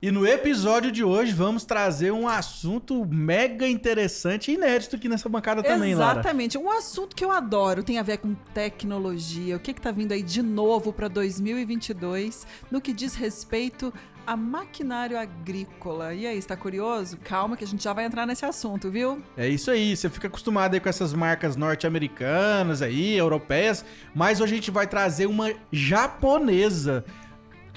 E no episódio de hoje vamos trazer um assunto mega interessante e inédito aqui nessa bancada também, Lara. Exatamente, um assunto que eu adoro, tem a ver com tecnologia, o que tá vindo aí de novo para 2022 no que diz respeito a maquinário agrícola. E aí, está curioso? Calma que a gente já vai entrar nesse assunto, viu? É isso aí, você fica acostumado aí com essas marcas norte-americanas aí, europeias, mas hoje a gente vai trazer uma japonesa.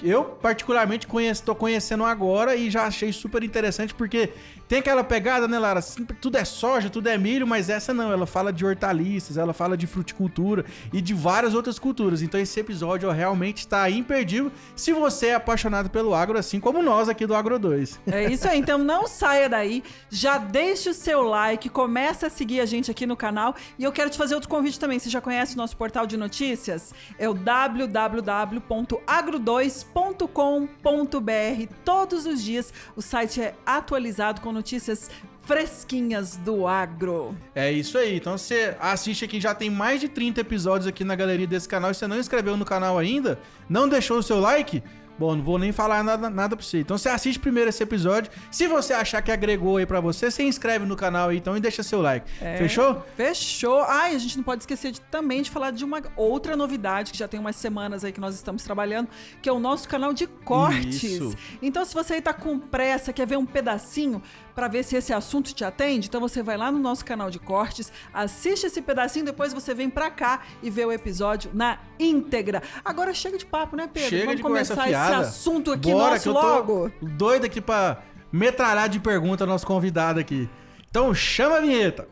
Eu, particularmente, tô conhecendo agora e já achei super interessante, porque tem aquela pegada, né, Lara? Tudo é soja, tudo é milho, mas essa não. Ela fala de hortaliças, ela fala de fruticultura e de várias outras culturas. Então esse episódio realmente está imperdível se você é apaixonado pelo agro, assim como nós aqui do Agro 2. É isso aí, então não saia daí, já deixe o seu like, começa a seguir a gente aqui no canal e eu quero te fazer outro convite também. Você já conhece o nosso portal de notícias? É o www.agro2.com.br. Todos os dias o site é atualizado com notícias fresquinhas do agro. É isso aí, então você assiste aqui, já tem mais de 30 episódios aqui na galeria desse canal. E você não inscreveu no canal ainda, não deixou o seu like? Bom, não vou nem falar nada pra você. Então você assiste primeiro esse episódio. Se você achar que agregou aí pra você, você inscreve no canal aí então e deixa seu like. Fechou? Fechou. Ai, a gente não pode esquecer também de falar de uma outra novidade que já tem umas semanas aí que nós estamos trabalhando, que é o nosso canal de cortes. Isso. Então se você aí tá com pressa, quer ver um pedacinho para ver se esse assunto te atende, então você vai lá no nosso canal de cortes, assiste esse pedacinho, depois você vem pra cá e vê o episódio na íntegra. Agora chega de papo, né, Pedro? Chega Vamos de começar esse assunto aqui Bora, nosso que eu logo. tô doido aqui pra metralhar de pergunta nosso convidado aqui. Então chama a vinheta.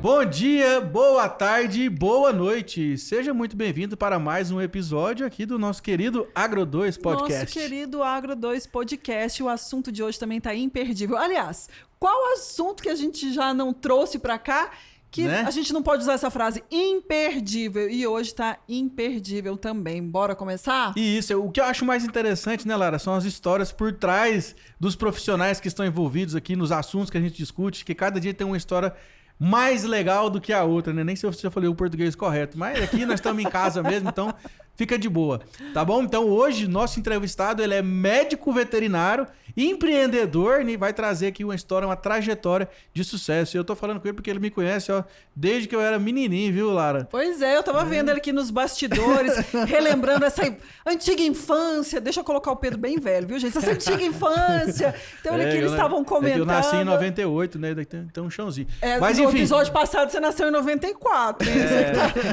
Bom dia, boa tarde, boa noite. Seja muito bem-vindo para mais um episódio aqui do nosso querido Agro 2 Podcast. Nosso querido Agro 2 Podcast. O assunto de hoje também tá imperdível. Aliás, qual assunto que a gente já não trouxe para cá que a gente não pode usar essa frase imperdível? E hoje tá imperdível também. Bora começar? E isso, o que eu acho mais interessante, né, Lara, são as histórias por trás dos profissionais que estão envolvidos aqui nos assuntos que a gente discute, que cada dia tem uma história mais legal do que a outra, né? Nem sei se eu já falei o português correto, mas aqui nós estamos em casa mesmo, então fica de boa, tá bom? Então hoje, nosso entrevistado, ele é médico veterinário, empreendedor, e vai trazer aqui uma história, uma trajetória de sucesso. E eu tô falando com ele porque ele me conhece, ó, desde que eu era menininho, viu, Lara? Pois é, eu tava vendo ele aqui nos bastidores, relembrando essa antiga infância. Deixa eu colocar o Pedro bem velho, viu, gente? Essa antiga infância. Então, que eles estavam comentando. Eu nasci em 98, né? Tem um chãozinho. Mas, no episódio passado, você nasceu em 94, hein?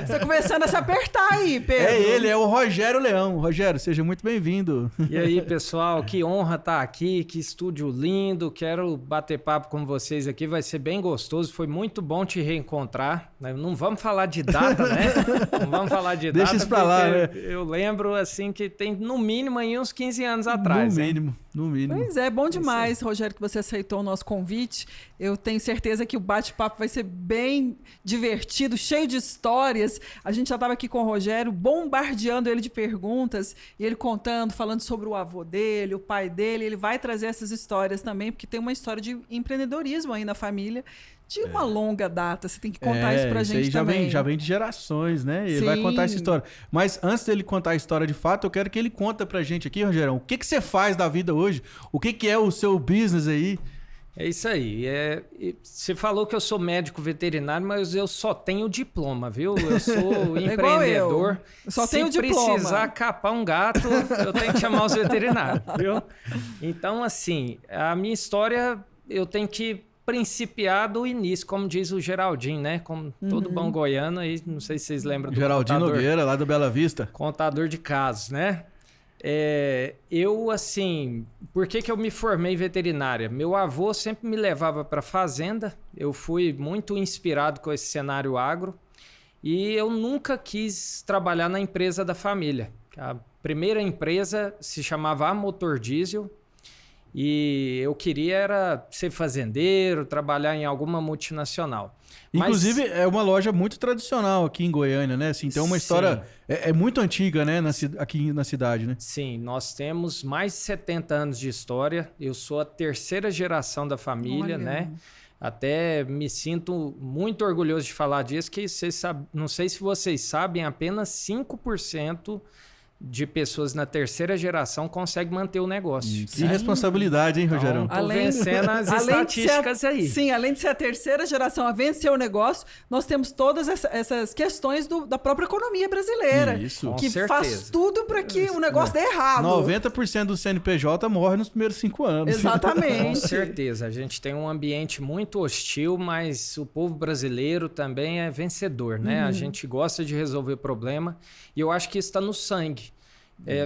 Você tá começando a se apertar aí, Pedro. É ele, é o Rogério Leão. Rogério, seja muito bem-vindo. E aí, pessoal, que honra estar aqui, que estúdio lindo. Quero bater papo com vocês aqui, vai ser bem gostoso. Foi muito bom te reencontrar. Não vamos falar de data, né? Não vamos falar de data. Deixa isso pra lá, né? Eu lembro, assim, que tem no mínimo aí uns 15 anos atrás. No mínimo. Pois é, bom demais, Rogério, que você aceitou o nosso convite. Eu tenho certeza que o bate-papo vai ser bem divertido, cheio de histórias. A gente já estava aqui com o Rogério, bombardeando ele de perguntas, e ele contando, falando sobre o avô dele, o pai dele. Ele vai trazer essas histórias também, porque tem uma história de empreendedorismo aí na família, de uma longa data. Você tem que contar isso pra gente também. Já vem de gerações, né? Ele Sim. vai contar essa história. Mas antes dele contar a história de fato, eu quero que ele conta pra gente aqui, Rogerão, o que você faz da vida hoje? O que é o seu business aí? É isso aí. Você falou que eu sou médico veterinário, mas eu só tenho diploma, viu? Eu sou empreendedor. Eu só tenho diploma. Se precisar capar um gato, eu tenho que chamar os veterinários, viu? Então, assim, a minha história eu tenho que principiar do início, como diz o Geraldinho, né? Como todo bom goiano aí, não sei se vocês lembram do Geraldinho Nogueira, lá do Bela Vista. Contador de casos, né? Eu, assim, por que eu me formei em veterinária? Meu avô sempre me levava para fazenda, eu fui muito inspirado com esse cenário agro e eu nunca quis trabalhar na empresa da família. A primeira empresa se chamava A Motor Diesel e eu queria era ser fazendeiro, trabalhar em alguma multinacional. Inclusive, é uma loja muito tradicional aqui em Goiânia, né? Assim, tem uma história... É muito antiga, né? Aqui na cidade, né? Sim, nós temos mais de 70 anos de história. Eu sou a terceira geração da família, né? Até me sinto muito orgulhoso de falar disso, que não sei se vocês sabem, apenas 5% de pessoas na terceira geração conseguem manter o negócio. Que responsabilidade, hein, Rogerão? Então, tô vencendo as estatísticas aí. Sim, além de ser a terceira geração a vencer o negócio, nós temos todas essas questões da própria economia brasileira. Isso. Que faz tudo para que o negócio dê errado. 90% do CNPJ morre nos primeiros 5 anos. Exatamente. Com certeza. A gente tem um ambiente muito hostil, mas o povo brasileiro também é vencedor, né? A gente gosta de resolver problema e eu acho que isso está no sangue.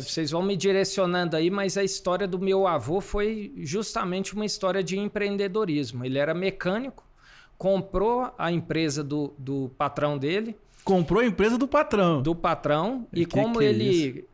Vocês vão me direcionando aí, mas a história do meu avô foi justamente uma história de empreendedorismo. Ele era mecânico, comprou a empresa do patrão dele. Comprou a empresa do patrão. Do patrão. E como ele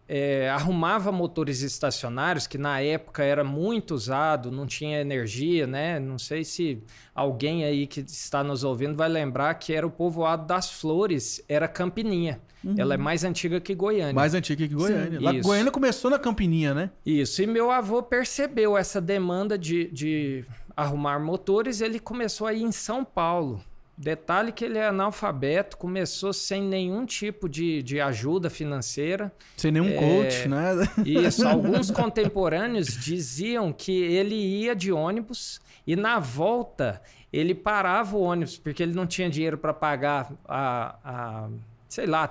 arrumava motores estacionários, que na época era muito usado, não tinha energia, né? Não sei se alguém aí que está nos ouvindo vai lembrar que era o povoado das Flores, era Campininha. Ela é mais antiga que Goiânia. Mais antiga que Goiânia. Sim, lá, isso. Goiânia começou na Campininha, né? Isso. E meu avô percebeu essa demanda de arrumar motores, ele começou a ir em São Paulo. Detalhe que ele é analfabeto, começou sem nenhum tipo de ajuda financeira. Sem nenhum coach, nada. Isso, alguns contemporâneos diziam que ele ia de ônibus e na volta ele parava o ônibus porque ele não tinha dinheiro para pagar a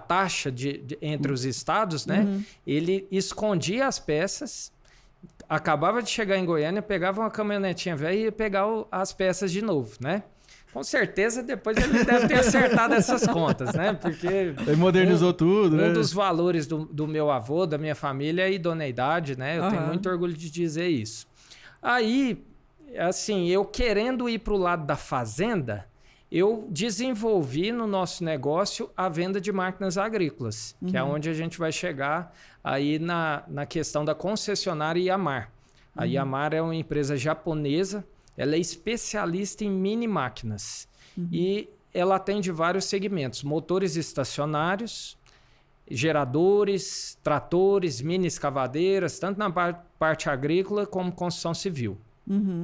taxa entre os estados, né? Ele escondia as peças, acabava de chegar em Goiânia, pegava uma caminhonetinha velha e ia pegar as peças de novo, né? Com certeza, depois ele deve ter acertado essas contas, né? Porque ele modernizou tudo, né? Um dos valores do meu avô, da minha família, é a idoneidade, né? Eu tenho muito orgulho de dizer isso. Aí, assim, eu querendo ir para o lado da fazenda, eu desenvolvi no nosso negócio a venda de máquinas agrícolas, que é onde a gente vai chegar aí na questão da concessionária Yamar. A Yamar é uma empresa japonesa. Ela é especialista em mini máquinas e ela atende vários segmentos, motores estacionários, geradores, tratores, mini escavadeiras, tanto na parte agrícola como construção civil.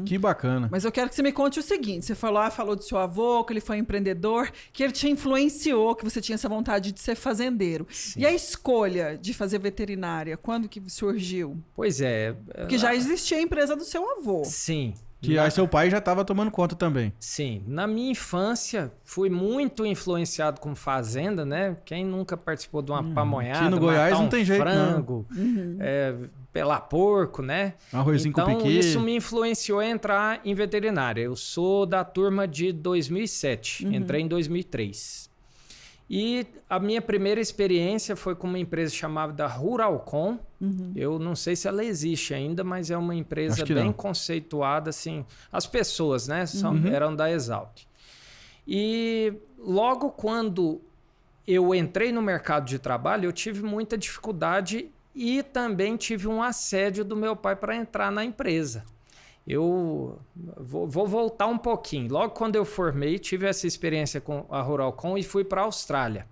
Que bacana. Mas eu quero que você me conte o seguinte, você falou do seu avô, que ele foi empreendedor, que ele te influenciou, que você tinha essa vontade de ser fazendeiro. Sim. E a escolha de fazer veterinária, quando que surgiu? Pois é. Porque já existia a empresa do seu avô. Sim. Que aí seu pai já estava tomando conta também. Sim. Na minha infância, fui muito influenciado com fazenda, né? Quem nunca participou de uma pamonhada, aqui no Goiás não tem jeito, frango, pelar porco, né? Arrozinho com piqui. Então, isso me influenciou a entrar em veterinária. Eu sou da turma de 2007, entrei em 2003. E a minha primeira experiência foi com uma empresa chamada Ruralcom. Eu não sei se ela existe ainda, mas é uma empresa bem conceituada, assim. As pessoas, né, eram da Exalc. E logo quando eu entrei no mercado de trabalho, eu tive muita dificuldade e também tive um assédio do meu pai para entrar na empresa. Eu vou voltar um pouquinho. Logo quando eu formei, tive essa experiência com a Ruralcom e fui para a Austrália.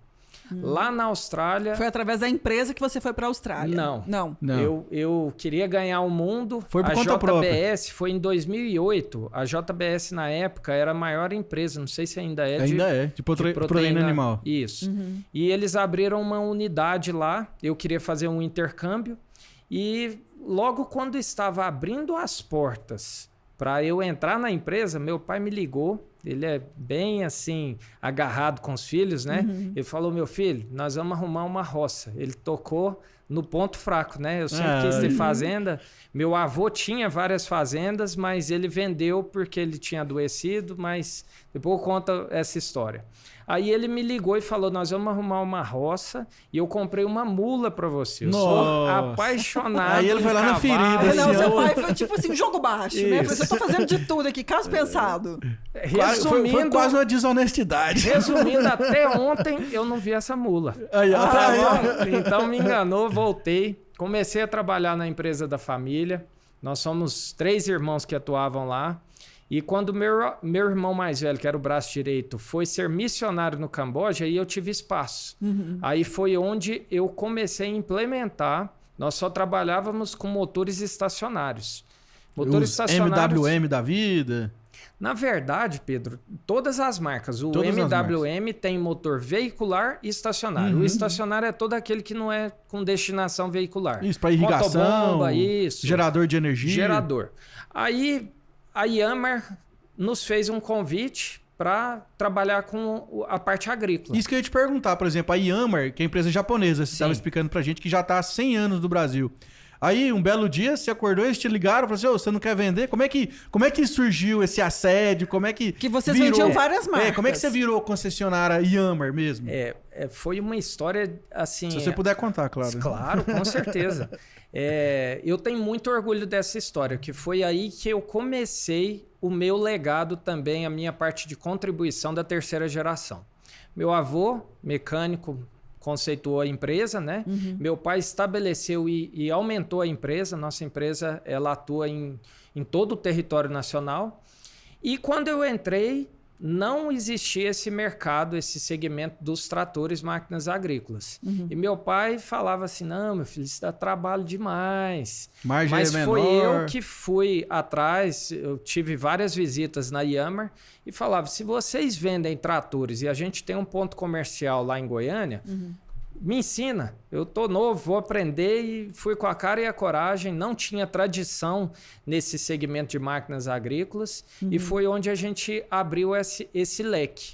Lá na Austrália... Foi através da empresa que você foi para a Austrália? Não. Eu queria ganhar o mundo. Foi por a conta própria. JBS foi em 2008. A JBS, na época, era a maior empresa. Não sei se ainda é. De proteína animal. Isso. E eles abriram uma unidade lá. Eu queria fazer um intercâmbio. E logo quando estava abrindo as portas para eu entrar na empresa, meu pai me ligou. Ele é bem assim, agarrado com os filhos, né? Ele falou, meu filho, nós vamos arrumar uma roça. Ele tocou no ponto fraco, né? Eu sempre quis ter fazenda. Meu avô tinha várias fazendas, mas ele vendeu porque ele tinha adoecido, mas depois eu conto essa história. Aí ele me ligou e falou, nós vamos arrumar uma roça e eu comprei uma mula para você. Eu sou apaixonado. Aí ele foi lá na ferida. Não, seu pai foi tipo assim, um jogo baixo, né? Eu tô fazendo de tudo aqui, caso pensado. Resumindo, foi quase uma desonestidade. Resumindo, até ontem eu não vi essa mula. Então me enganou, voltei. Comecei a trabalhar na empresa da família. Nós somos 3 irmãos que atuavam lá. E quando meu irmão mais velho, que era o braço direito, foi ser missionário no Camboja, aí eu tive espaço. Aí foi onde eu comecei a implementar. Nós só trabalhávamos com motores estacionários. Motores Os estacionários... MWM da vida. Na verdade, Pedro, todas as marcas. O Todas as MWM tem motor veicular e estacionário. O estacionário é todo aquele que não é com destinação veicular. Isso, para irrigação, motobomba, isso. gerador de energia. Gerador. Aí a Yanmar nos fez um convite para trabalhar com a parte agrícola. Isso que eu ia te perguntar, por exemplo, a Yanmar, que é a empresa japonesa, você estava explicando pra gente que já tá há 100 anos no Brasil. Aí, um belo dia, você acordou, eles te ligaram, falaram assim, ô, você não quer vender? Como é que surgiu esse assédio? Como é que vocês virou? vendiam várias marcas. Como é que você virou concessionária Yanmar mesmo? Foi uma história assim... Se você puder contar, claro. Claro, com certeza. Eu tenho muito orgulho dessa história, que foi aí que eu comecei o meu legado também, a minha parte de contribuição da terceira geração. Meu avô, mecânico, conceituou a empresa, né? Meu pai estabeleceu e aumentou a empresa. Nossa empresa, ela atua em todo o território nacional. E quando eu entrei, não existia esse mercado, esse segmento dos tratores, máquinas agrícolas. E meu pai falava assim, não, meu filho, isso dá trabalho demais. Margem Mas menor. foi eu que fui atrás, eu tive várias visitas na Yanmar e falava, se vocês vendem tratores e a gente tem um ponto comercial lá em Goiânia, me ensina, eu tô novo, vou aprender, e fui com a cara e a coragem, não tinha tradição nesse segmento de máquinas agrícolas e foi onde a gente abriu esse leque.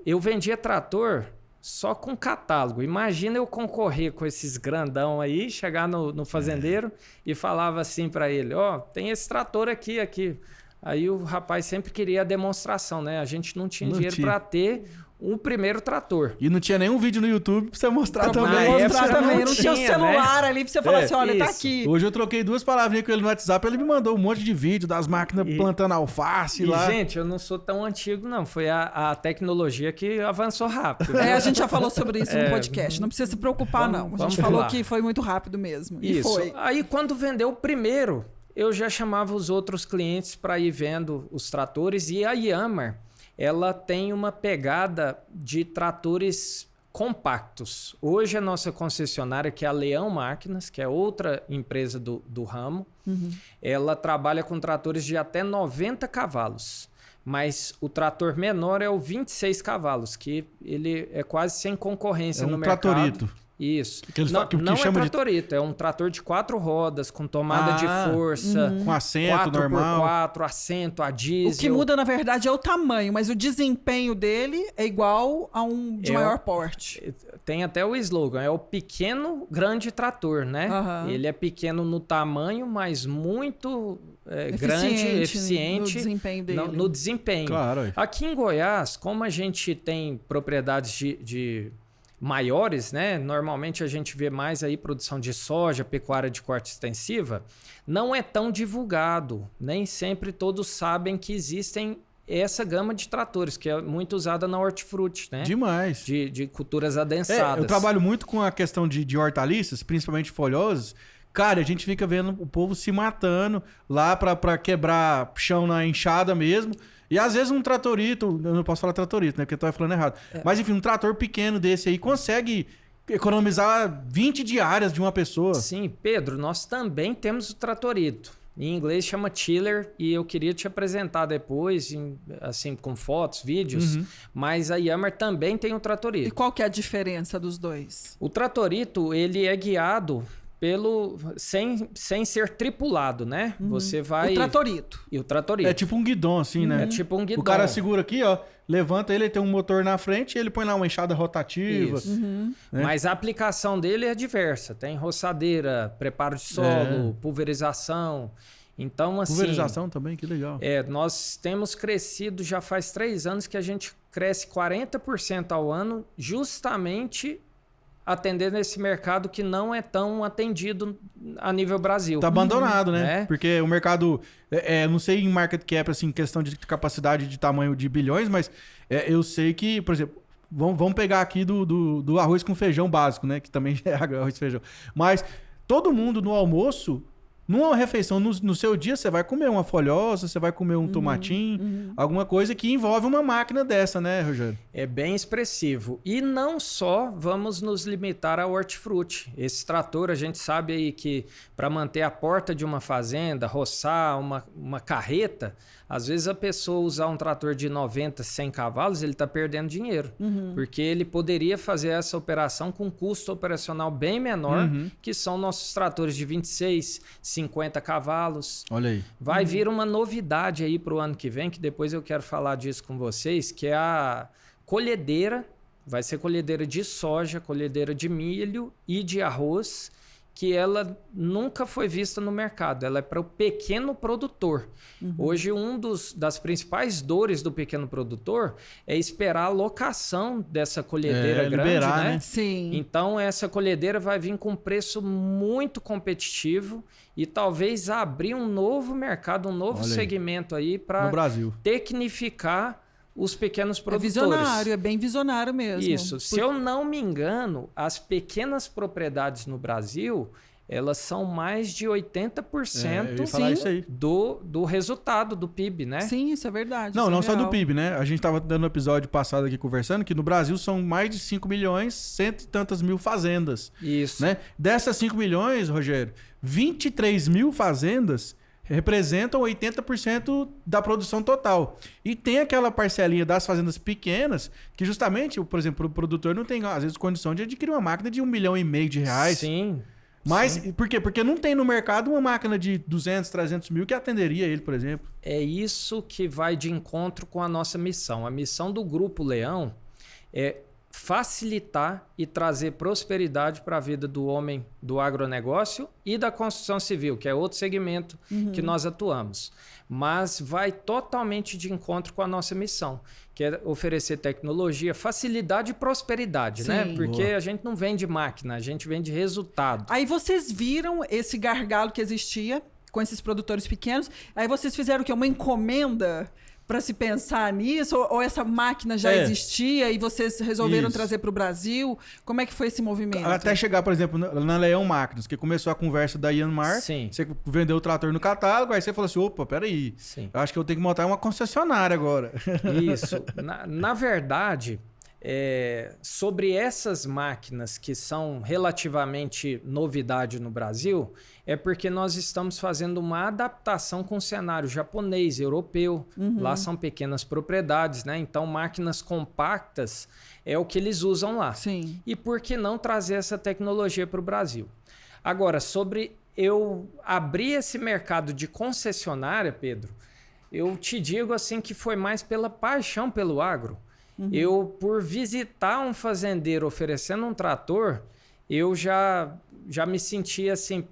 Eu vendia trator só com catálogo, imagina eu concorrer com esses grandão aí, chegar no fazendeiro e falava assim para ele, tem esse trator aqui. Aí o rapaz sempre queria a demonstração, né? A gente não tinha dinheiro para ter um primeiro trator. E não tinha nenhum vídeo no YouTube pra você mostrar Pra também. mostrar também. Não tinha o celular, né? Ali pra você falar assim, olha, tá isso. aqui. Hoje eu troquei 2 palavrinhas com ele no WhatsApp, ele me mandou um monte de vídeo das máquinas plantando alface lá. Gente, eu não sou tão antigo, não. Foi a tecnologia que avançou rápido. A gente já falou sobre isso no podcast. Não precisa se preocupar, não. A gente vamos falou lá. que foi muito rápido mesmo. E Isso. foi. Aí, quando vendeu o primeiro, eu já chamava os outros clientes para ir vendo os tratores. E a Yanmar, ela tem uma pegada de tratores compactos. Hoje a nossa concessionária, que é a Leão Máquinas, que é outra empresa do ramo, ela trabalha com tratores de até 90 cavalos. Mas o trator menor é o 26 cavalos, que ele é quase sem concorrência no mercado. Tratorito. Isso. Não é tratorito, é um trator de 4 rodas, com tomada de força. Com assento 4x4, normal. assento, a diesel. O que muda, na verdade, é o tamanho, mas o desempenho dele é igual a um de maior porte. Tem até o slogan, é o pequeno grande trator, né? Ele é pequeno no tamanho, mas muito grande, eficiente no desempenho dele. No desempenho. Claro. Aqui em Goiás, como a gente tem propriedades de maiores, né? Normalmente a gente vê mais aí produção de soja, pecuária de corte extensiva, não é tão divulgado. Nem sempre todos sabem que existem essa gama de tratores, que é muito usada na hortifruti, né? Demais. De culturas adensadas. Eu trabalho muito com a questão de hortaliças, principalmente folhosas. Cara, a gente fica vendo o povo se matando lá pra quebrar chão na enxada mesmo. E às vezes um tratorito, eu não posso falar tratorito, né? Porque eu tô falando errado. Mas enfim, um trator pequeno desse aí consegue economizar 20 diárias de uma pessoa. Sim, Pedro, nós também temos o tratorito. Em inglês chama tiller e eu queria te apresentar depois, assim, com fotos, vídeos. Mas a Yanmar também tem o tratorito. E qual que é a diferença dos dois? O tratorito, ele é guiado sem ser tripulado, né? Você vai... O tratorito. E o tratorito. É tipo um guidão, assim, né? É tipo um guidão. O cara segura aqui, ó, levanta ele tem um motor na frente e ele põe lá uma enxada rotativa. Isso. Mas a aplicação dele é diversa. Tem roçadeira, preparo de solo, pulverização. Então, assim... Pulverização também, que legal. Nós temos crescido, já faz 3 anos que a gente cresce 40% ao ano, justamente atendendo esse mercado que não é tão atendido a nível Brasil. Tá abandonado, né? Porque o mercado, não sei em market cap, assim, questão de capacidade de tamanho de bilhões, mas eu sei que, por exemplo, vamos pegar aqui do arroz com feijão básico, né? Que também é arroz e feijão. Mas todo mundo no almoço Numa refeição, no seu dia, você vai comer uma folhosa, você vai comer um tomatinho, alguma coisa que envolve uma máquina dessa, né, Rogério? É bem expressivo. E não só vamos nos limitar ao hortifruti. Esse trator, a gente sabe aí que para manter a porta de uma fazenda, roçar uma carreta, às vezes a pessoa usar um trator de 90, 100 cavalos, ele está perdendo dinheiro. Porque ele poderia fazer essa operação com custo operacional bem menor, que são nossos tratores de 26, 50 cavalos. Olha aí. Vai vir uma novidade aí para o ano que vem, que depois eu quero falar disso com vocês, que é a colhedeira. Vai ser colhedeira de soja, colhedeira de milho e de arroz, que ela nunca foi vista no mercado. Ela é para o pequeno produtor. Hoje, das principais dores do pequeno produtor é esperar a locação dessa colhedeira grande, liberar, né? Sim. Então, essa colhedeira vai vir com um preço muito competitivo e talvez abrir um novo mercado, um novo segmento aí para tecnificar os pequenos produtores. É visionário, é bem visionário mesmo. Isso. Se eu não me engano, as pequenas propriedades no Brasil, elas são mais de 80% do resultado do PIB, né? Sim, isso é verdade. Não, isso não é só real. do PIB, né? A gente estava dando no episódio passado aqui conversando que no Brasil são mais de 5 milhões, cento e tantas mil fazendas. Isso. Né? Dessas 5 milhões, Rogério, 23 mil fazendas representam 80% da produção total. E tem aquela parcelinha das fazendas pequenas que justamente, por exemplo, o produtor não tem, às vezes, condição de adquirir uma máquina de R$1,5 milhão de reais. Sim. Mas, por quê? Porque não tem no mercado uma máquina de 200, 300 mil que atenderia ele, por exemplo. É isso que vai de encontro com a nossa missão. A missão do Grupo Leão é facilitar e trazer prosperidade para a vida do homem do agronegócio e da construção civil, que é outro segmento que nós atuamos. Mas vai totalmente de encontro com a nossa missão, que é oferecer tecnologia, facilidade e prosperidade, né? Porque a gente não vende máquina, a gente vende resultado. Aí vocês viram esse gargalo que existia com esses produtores pequenos, aí vocês fizeram o quê? Uma encomenda para se pensar nisso? Ou essa máquina já existia e vocês resolveram trazer para o Brasil? Como é que foi esse movimento? Até chegar, por exemplo, na Leão Máquinas, que começou a conversa da Yanmar. Sim. Você vendeu o trator no catálogo, aí você falou assim, opa, peraí, eu acho que eu tenho que montar uma concessionária agora. Isso. Na verdade, sobre essas máquinas que são relativamente novidade no Brasil, é porque nós estamos fazendo uma adaptação com o cenário japonês, europeu. Lá são pequenas propriedades, né? Então, máquinas compactas é o que eles usam lá. Sim. E por que não trazer essa tecnologia para o Brasil? Agora, sobre eu abrir esse mercado de concessionária, Pedro, eu te digo assim que foi mais pela paixão pelo agro. Eu, por visitar um fazendeiro oferecendo um trator, eu já me sentia assim,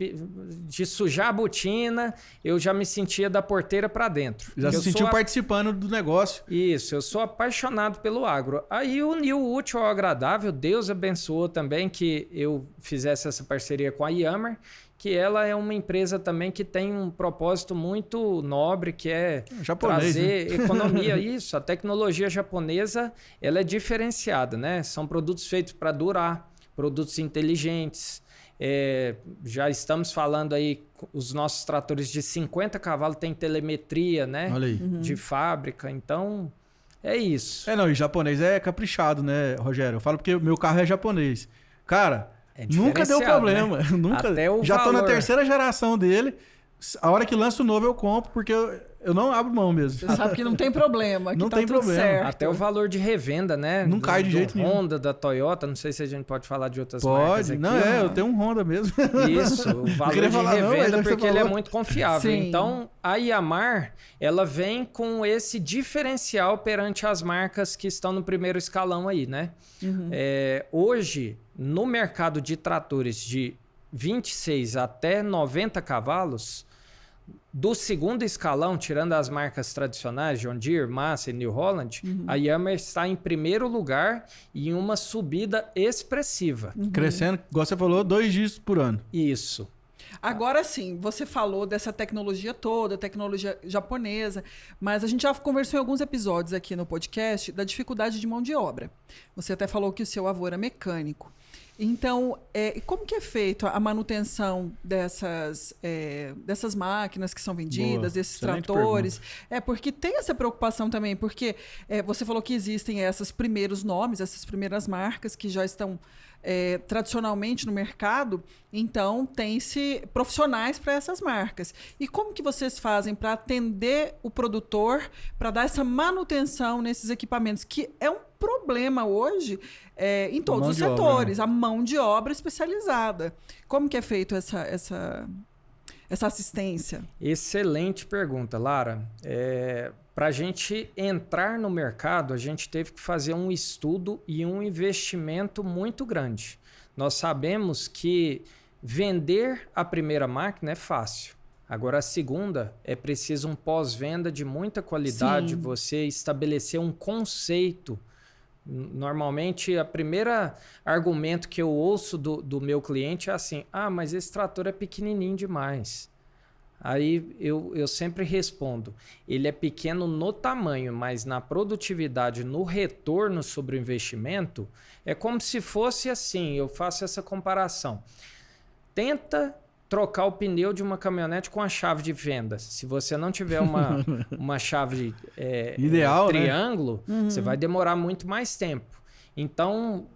de sujar a botina, eu já me sentia da porteira para dentro. Já se sentiu participando do negócio. Isso, eu sou apaixonado pelo agro. Aí uniu o útil ao agradável, Deus abençoou também que eu fizesse essa parceria com a Yammer, que ela é uma empresa também que tem um propósito muito nobre, que é trazer economia. Isso, a tecnologia japonesa, ela é diferenciada, né? São produtos feitos para durar, produtos inteligentes. Já estamos falando aí, os nossos tratores de 50 cavalos têm telemetria, né? Olha aí. De fábrica, então é isso. Não, e japonês é caprichado, né, Rogério? Eu falo porque o meu carro é japonês. Cara, nunca deu problema. Né? Nunca. Já tô na terceira geração dele. A hora que lança o novo eu compro, porque eu não abro mão mesmo. Você sabe que não tem problema. Não tá tem tudo problema. certo. Até o valor de revenda, né? Não cai de jeito nenhum. Honda, da Toyota, não sei se a gente pode falar de outras marcas aqui. Não, eu tenho um Honda mesmo. Isso, o valor de revenda, porque ele é muito confiável. Sim. Então, a Yamar, ela vem com esse diferencial perante as marcas que estão no primeiro escalão aí, né? Hoje, no mercado de tratores de 26 até 90 cavalos, do segundo escalão, tirando as marcas tradicionais, John Deere, Massey e New Holland, a Yamaha está em primeiro lugar e em uma subida expressiva. Crescendo, igual você falou, 2 dígitos por ano. Isso. Agora sim, você falou dessa tecnologia toda, tecnologia japonesa, mas a gente já conversou em alguns episódios aqui no podcast da dificuldade de mão de obra. Você até falou que o seu avô era mecânico. Então, como que é feito a manutenção dessas máquinas que são vendidas, desses tratores? Porque tem essa preocupação também, porque você falou que existem esses primeiros nomes, essas primeiras marcas que já estão tradicionalmente no mercado, então tem-se profissionais para essas marcas. E como que vocês fazem para atender o produtor, para dar essa manutenção nesses equipamentos, que é um problema hoje em todos os setores, a mão de obra especializada. Como que é feito essa assistência? Excelente pergunta, Lara. Para a gente entrar no mercado, a gente teve que fazer um estudo e um investimento muito grande. Nós sabemos que vender a primeira máquina é fácil. Agora, a segunda, é preciso um pós-venda de muita qualidade, Sim. Você estabelecer um conceito. Normalmente, o primeiro argumento que eu ouço do meu cliente é assim, mas esse trator é pequenininho demais. Aí eu sempre respondo, ele é pequeno no tamanho, mas na produtividade, no retorno sobre o investimento, é como se fosse assim, eu faço essa comparação. Tenta trocar o pneu de uma caminhonete com a chave de fenda. Se você não tiver uma chave ideal, triângulo, né? Você vai demorar muito mais tempo. Então,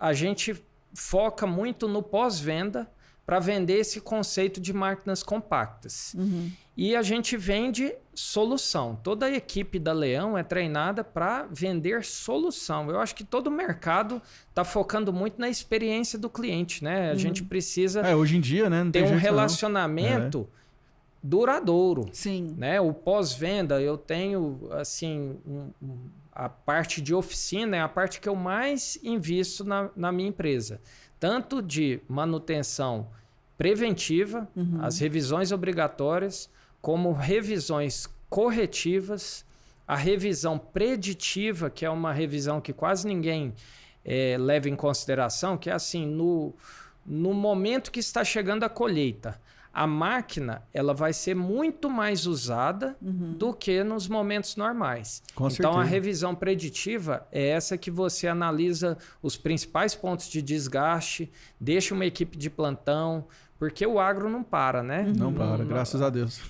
a gente foca muito no pós-venda para vender esse conceito de máquinas compactas. E a gente vende solução. Toda a equipe da Leão é treinada para vender solução. Eu acho que todo o mercado está focando muito na experiência do cliente, né? A gente precisa hoje em dia, né? Não ter tem um relacionamento duradouro. Sim. Né? O pós-venda, eu tenho assim, a parte de oficina é a parte que eu mais invisto na minha empresa. Tanto de manutenção preventiva, as revisões obrigatórias, como revisões corretivas, a revisão preditiva, que é uma revisão que quase ninguém leva em consideração, que é assim, no momento que está chegando a colheita, a máquina ela vai ser muito mais usada do que nos momentos normais. Com então, certeza. A revisão preditiva é essa que você analisa os principais pontos de desgaste, deixa uma equipe de plantão, porque o agro não para, né? Não para, graças a Deus.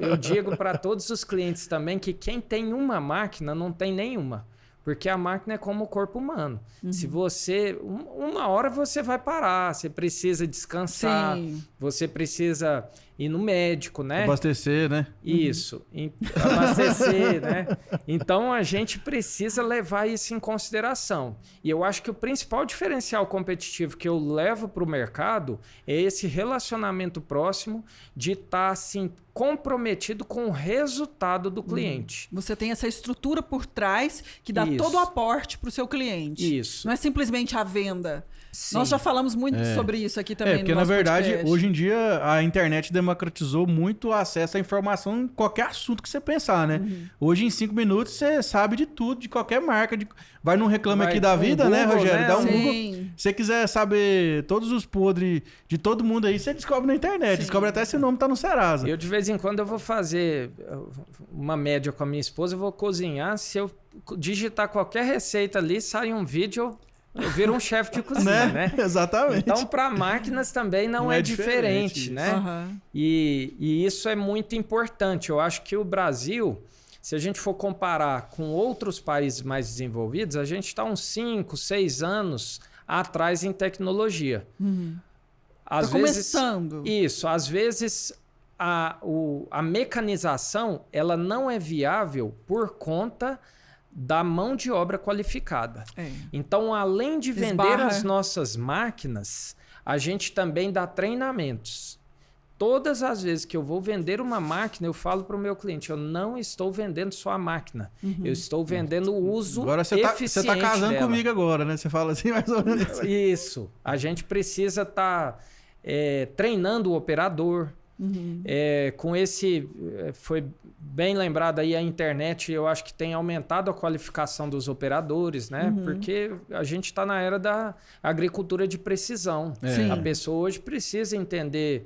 Eu digo para todos os clientes também que quem tem uma máquina não tem nenhuma. Porque a máquina é como o corpo humano. Se você... Uma hora você vai parar, você precisa descansar, Sim. Você precisa ir no médico, né? Abastecer, né? Isso. Abastecer, né? Então, a gente precisa levar isso em consideração. E eu acho que o principal diferencial competitivo que eu levo para o mercado é esse relacionamento próximo de estar, assim, comprometido com o resultado do cliente. Você tem essa estrutura por trás que dá todo o aporte para o seu cliente. Isso. Não é simplesmente a venda. Sim. Nós já falamos muito sobre isso aqui também. Porque no na nosso verdade, podcast. hoje em dia, a internet democratizou muito o acesso à informação em qualquer assunto que você pensar, né? Hoje, em 5 minutos, você sabe de tudo, de qualquer marca. Vai num Reclame Aqui da Vida, Google, né, Rogério? né? Dá um Sim. Google. Se você quiser saber todos os podres de todo mundo aí, você descobre na internet. Sim. Descobre até se o nome tá no Serasa. Eu, de vez em quando, eu vou fazer uma média com a minha esposa, eu vou cozinhar. Se eu digitar qualquer receita ali, sai um vídeo, eu viro um chefe de cozinha, né? Exatamente. Então, para máquinas também não é diferente, né? E isso é muito importante. Eu acho que o Brasil, se a gente for comparar com outros países mais desenvolvidos, a gente está uns 5, 6 anos atrás em tecnologia. Está começando. Isso. Às vezes, a mecanização ela não é viável por conta da mão de obra qualificada. Então, além de vender as nossas máquinas, a gente também dá treinamentos. Todas as vezes que eu vou vender uma máquina, eu falo para o meu cliente, eu não estou vendendo só a máquina, eu estou vendendo o uso agora eficiente você tá casando dela. comigo agora, né? Você fala assim mais ou menos. Isso. A gente precisa estar treinando o operador. Com esse... Foi bem lembrado aí, a internet, eu acho que tem aumentado a qualificação dos operadores, né? Porque a gente está na era da agricultura de precisão. A pessoa hoje precisa entender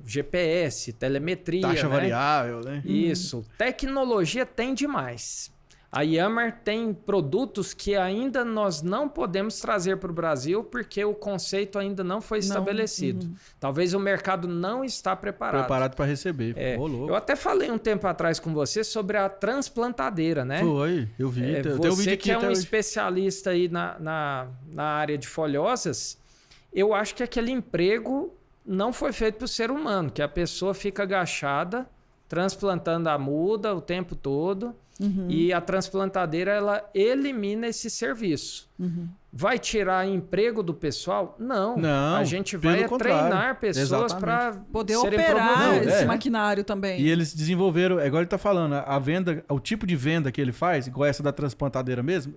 GPS, telemetria, taxa né? variável, né? Isso. Tecnologia tem demais. A Yammer tem produtos que ainda nós não podemos trazer para o Brasil porque o conceito ainda não foi estabelecido. Talvez o mercado não está preparado. Preparado para receber. Eu até falei um tempo atrás com você sobre a transplantadeira, né? Foi, eu vi. Você que é um especialista aí na área de folhosas, eu acho que aquele emprego não foi feito para o ser humano, que a pessoa fica agachada, transplantando a muda o tempo todo. E a transplantadeira, ela elimina esse serviço. Vai tirar emprego do pessoal? Não. A gente vai treinar pessoas para poder operar esse maquinário também. E eles desenvolveram, igual ele tá falando, a venda, o tipo de venda que ele faz, igual essa da transplantadeira mesmo,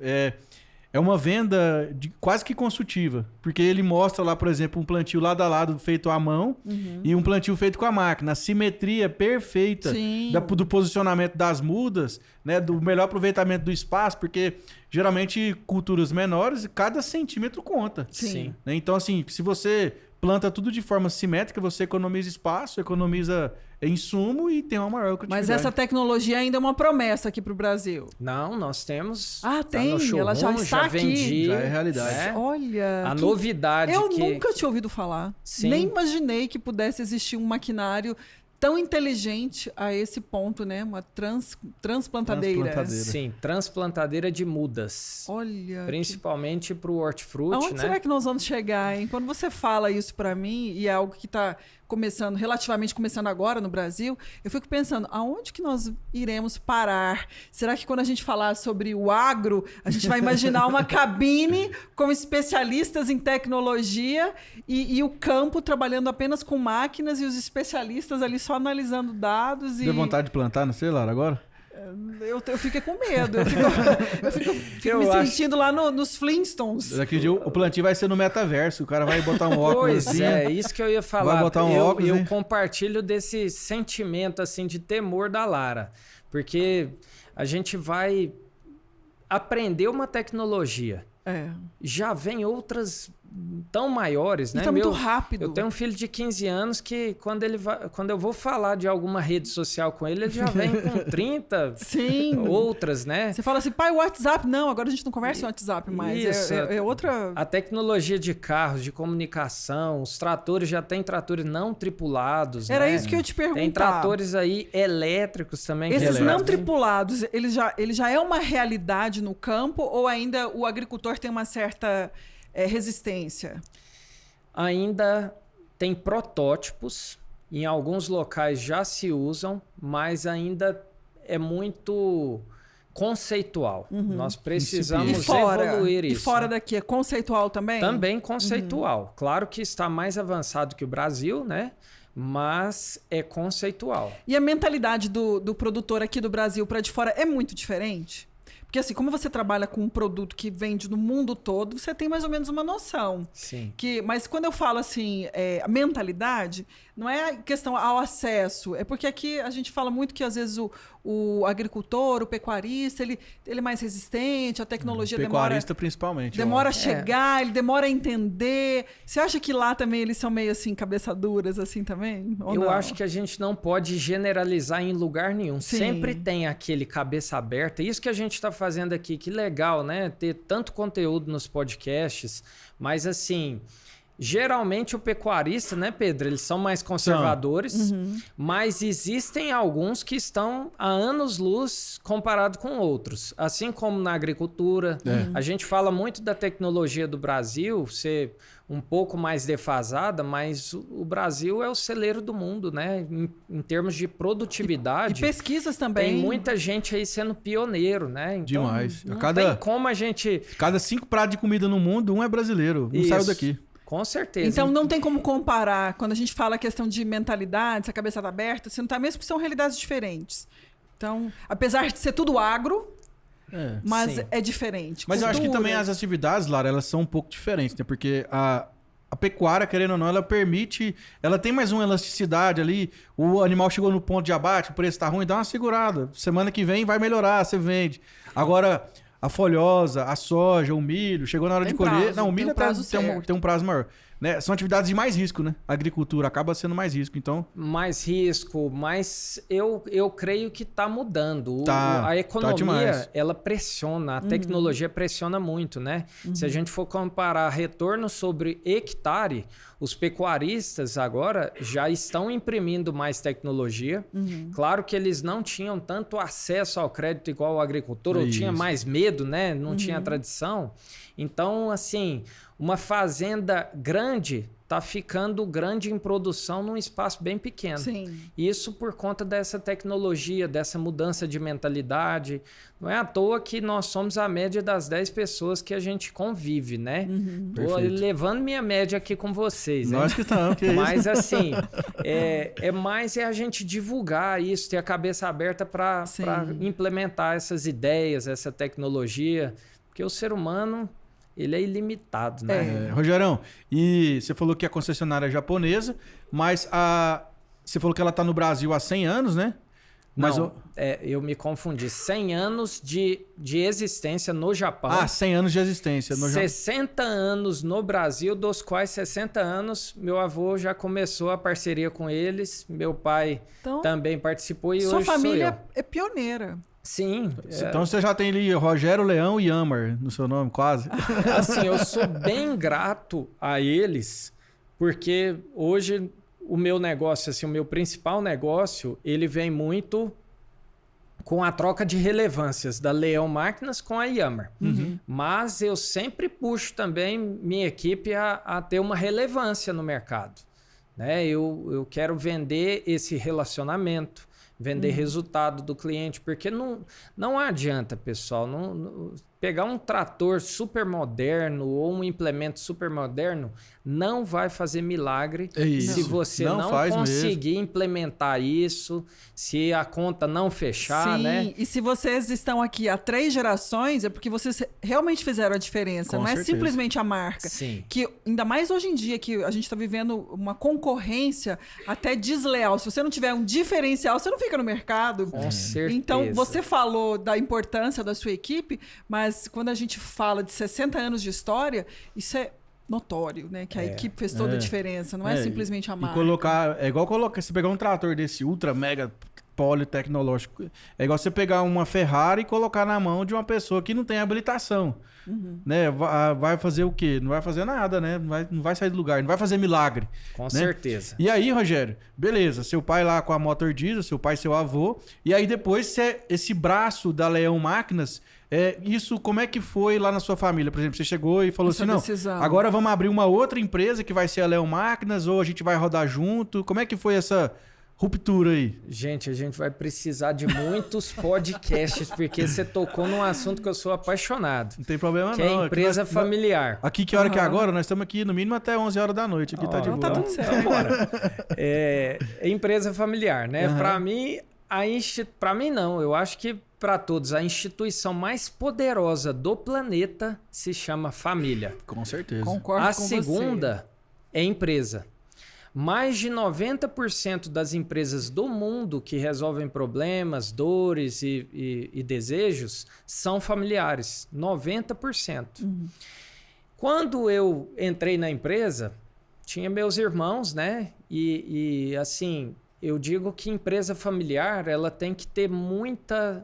é uma venda quase que consultiva. Porque ele mostra lá, por exemplo, um plantio lado a lado feito à mão e um plantio feito com a máquina. A simetria perfeita do posicionamento das mudas, né, do melhor aproveitamento do espaço, porque geralmente culturas menores, cada centímetro conta. Sim. Né? Então, assim, se você planta tudo de forma simétrica, você economiza espaço, economiza insumo e tem uma maior produtividade. Mas essa tecnologia ainda é uma promessa aqui para o Brasil. Não, nós temos. Tem, showroom, ela já está aqui. Já é realidade. Olha. A novidade eu nunca tinha ouvido falar. Sim. Nem imaginei que pudesse existir um maquinário tão inteligente a esse ponto, né? Uma transplantadeira. Sim, transplantadeira de mudas. Olha. Principalmente para o hortifruti, aonde né? será que nós vamos chegar, hein? Quando você fala isso para mim, e é algo que está relativamente começando agora no Brasil, eu fico pensando, aonde que nós iremos parar? Será que quando a gente falar sobre o agro, a gente vai imaginar uma cabine com especialistas em tecnologia e o campo trabalhando apenas com máquinas e os especialistas ali só analisando dados? Deu vontade de plantar no celular agora? Eu fico com medo. Eu fico me sentindo lá nos Flintstones. Daqui a dia o plantio vai ser no metaverso. O cara vai botar um óculos. Pois isso que eu ia falar. Vai botar um óculos, eu compartilho desse sentimento assim de temor da Lara. Porque a gente vai aprender uma tecnologia. Já vem outras tão maiores, né? Tá muito rápido. Eu tenho um filho de 15 anos que quando eu vou falar de alguma rede social com ele já vem com 30 outras, né? Você fala assim, pai, o WhatsApp. Não, agora a gente não conversa no WhatsApp mais. Isso, é outra... A tecnologia de carros, de comunicação, os tratores já tem tratores não tripulados, Era isso que eu ia te perguntar. Tem tratores aí elétricos também. Esses não tripulados, ele já é uma realidade no campo ou ainda o agricultor tem uma certa... resistência? Ainda tem protótipos, em alguns locais já se usam, mas ainda é muito conceitual. Nós precisamos evoluir isso. E fora daqui, é conceitual também? Também conceitual. Claro que está mais avançado que o Brasil, né? Mas é conceitual. E a mentalidade do produtor aqui do Brasil para de fora é muito diferente? Porque assim, como você trabalha com um produto que vende no mundo todo, você tem mais ou menos uma noção. Sim. Mas quando eu falo assim, a mentalidade, não é questão ao acesso. É porque aqui a gente fala muito que às vezes o agricultor, o pecuarista, ele é mais resistente, a tecnologia pecuarista principalmente. Demora a chegar, ele demora a entender. Você acha que lá também eles são meio assim, cabeça duras assim também? Eu acho que a gente não pode generalizar em lugar nenhum. Sim. Sempre tem aquele cabeça aberta. Isso que a gente está fazendo aqui, que legal, né? Ter tanto conteúdo nos podcasts, mas assim... Geralmente o pecuarista, né, Pedro? Eles são mais conservadores, mas existem alguns que estão a anos-luz comparado com outros. Assim como na agricultura. A gente fala muito da tecnologia do Brasil ser um pouco mais defasada, mas o Brasil é o celeiro do mundo, né? Em termos de produtividade. E pesquisas também. Tem muita gente aí sendo pioneiro, né? Então, demais. Não tem como a gente... Cada 5 pratos de comida no mundo, um é brasileiro. Um saiu daqui. Com certeza. Então não tem como comparar. Quando a gente fala a questão de mentalidade, essa cabeça aberta, você não tá, mesmo que são realidades diferentes. Então, apesar de ser tudo agro, mas é diferente. Mas eu acho que também as atividades, Lara, elas são um pouco diferentes, né? Porque a pecuária, querendo ou não, ela permite... Ela tem mais uma elasticidade ali. O animal chegou no ponto de abate, o preço tá ruim, dá uma segurada. Semana que vem vai melhorar, você vende. Agora... a folhosa, a soja, o milho, chegou na hora Tem de colher. prazo, Não, o tem milho um prazo tem um prazo maior. Né? São atividades de mais risco, né? A agricultura acaba sendo mais risco, então... Mais risco, mas eu creio que está mudando. Tá A economia, demais. ela pressiona, a tecnologia pressiona muito, né? Se a gente for comparar retorno sobre hectare, os pecuaristas agora já estão imprimindo mais tecnologia. Claro que eles não tinham tanto acesso ao crédito igual o agricultor, ou tinha mais medo, né? Não tinha tradição. Então, assim, uma fazenda grande está ficando grande em produção num espaço bem pequeno. Sim. Isso por conta dessa tecnologia, dessa mudança de mentalidade. Não é à toa que nós somos a média das 10 pessoas que a gente convive, né? Tô Perfeito. levando minha média aqui com vocês, né? Nós que estamos, que é isso. Mas assim, é mais a gente divulgar isso, ter a cabeça aberta para Sim. implementar essas ideias, essa tecnologia, porque o ser humano, ele é ilimitado, né? Rogerão, e você falou que a concessionária é japonesa, mas você falou que ela está no Brasil há 100 anos, né? Mas Não, eu me confundi. 100 anos de existência no Japão. 100 anos de existência no Japão. 60 anos no Brasil, dos quais 60 anos meu avô já começou a parceria com eles. Meu pai Então, também participou e sua hoje sou família eu. é pioneira. Sim. Então você já tem ali Rogério Leão e Yamar no seu nome, quase. Assim, eu sou bem grato a eles, porque hoje o meu negócio, assim, o meu principal negócio, ele vem muito com a troca de relevâncias da Leão Máquinas com a Yamar. Mas eu sempre puxo também minha equipe a ter uma relevância no mercado. Né? Eu quero vender esse relacionamento, vender resultado do cliente, porque não adianta, pessoal, pegar um trator super moderno ou um implemento super moderno não vai fazer milagre se você não conseguir implementar isso, se a conta não fechar, Sim, né? e se vocês estão aqui há 3 gerações, é porque vocês realmente fizeram a diferença. Com não certeza. é simplesmente a marca. Sim. Que, ainda mais hoje em dia, que a gente está vivendo uma concorrência até desleal. Se você não tiver um diferencial, você não fica no mercado. Com certeza. Então, você falou da importância da sua equipe, mas quando a gente fala de 60 anos de história, isso é notório, né? Que a equipe fez toda a diferença, não é simplesmente a marca. E colocar, é igual você pegar um trator desse ultra mega politecnológico, é igual você pegar uma Ferrari e colocar na mão de uma pessoa que não tem habilitação. Né? Vai fazer o quê? Não vai fazer nada, né? Não vai sair do lugar, não vai fazer milagre. Com né? certeza. E aí, Rogério, beleza, seu pai lá com a Motor Diesel, seu pai, seu avô, e aí depois esse braço da Leão Máquinas, isso como é que foi lá na sua família? Por exemplo, você chegou e falou Essa assim, não, decisão. agora vamos abrir uma outra empresa que vai ser a Leão Máquinas, ou a gente vai rodar junto, como é que foi essa ruptura aí? Gente, a gente vai precisar de muitos podcasts, porque você tocou num assunto que eu sou apaixonado. Não tem problema Que não. é a empresa familiar. Aqui que hora que é agora? Nós estamos aqui no mínimo até 11 horas da noite. Aqui tá de boa. Tá tudo certo. Bora. Empresa familiar, né? Para mim, para mim não. Eu acho que para todos, a instituição mais poderosa do planeta se chama família. Com certeza. Concordo A com segunda é empresa. Mais de 90% das empresas do mundo que resolvem problemas, dores e desejos são familiares. 90%. Quando eu entrei na empresa, tinha meus irmãos, né? E assim, eu digo que empresa familiar, ela tem que ter muita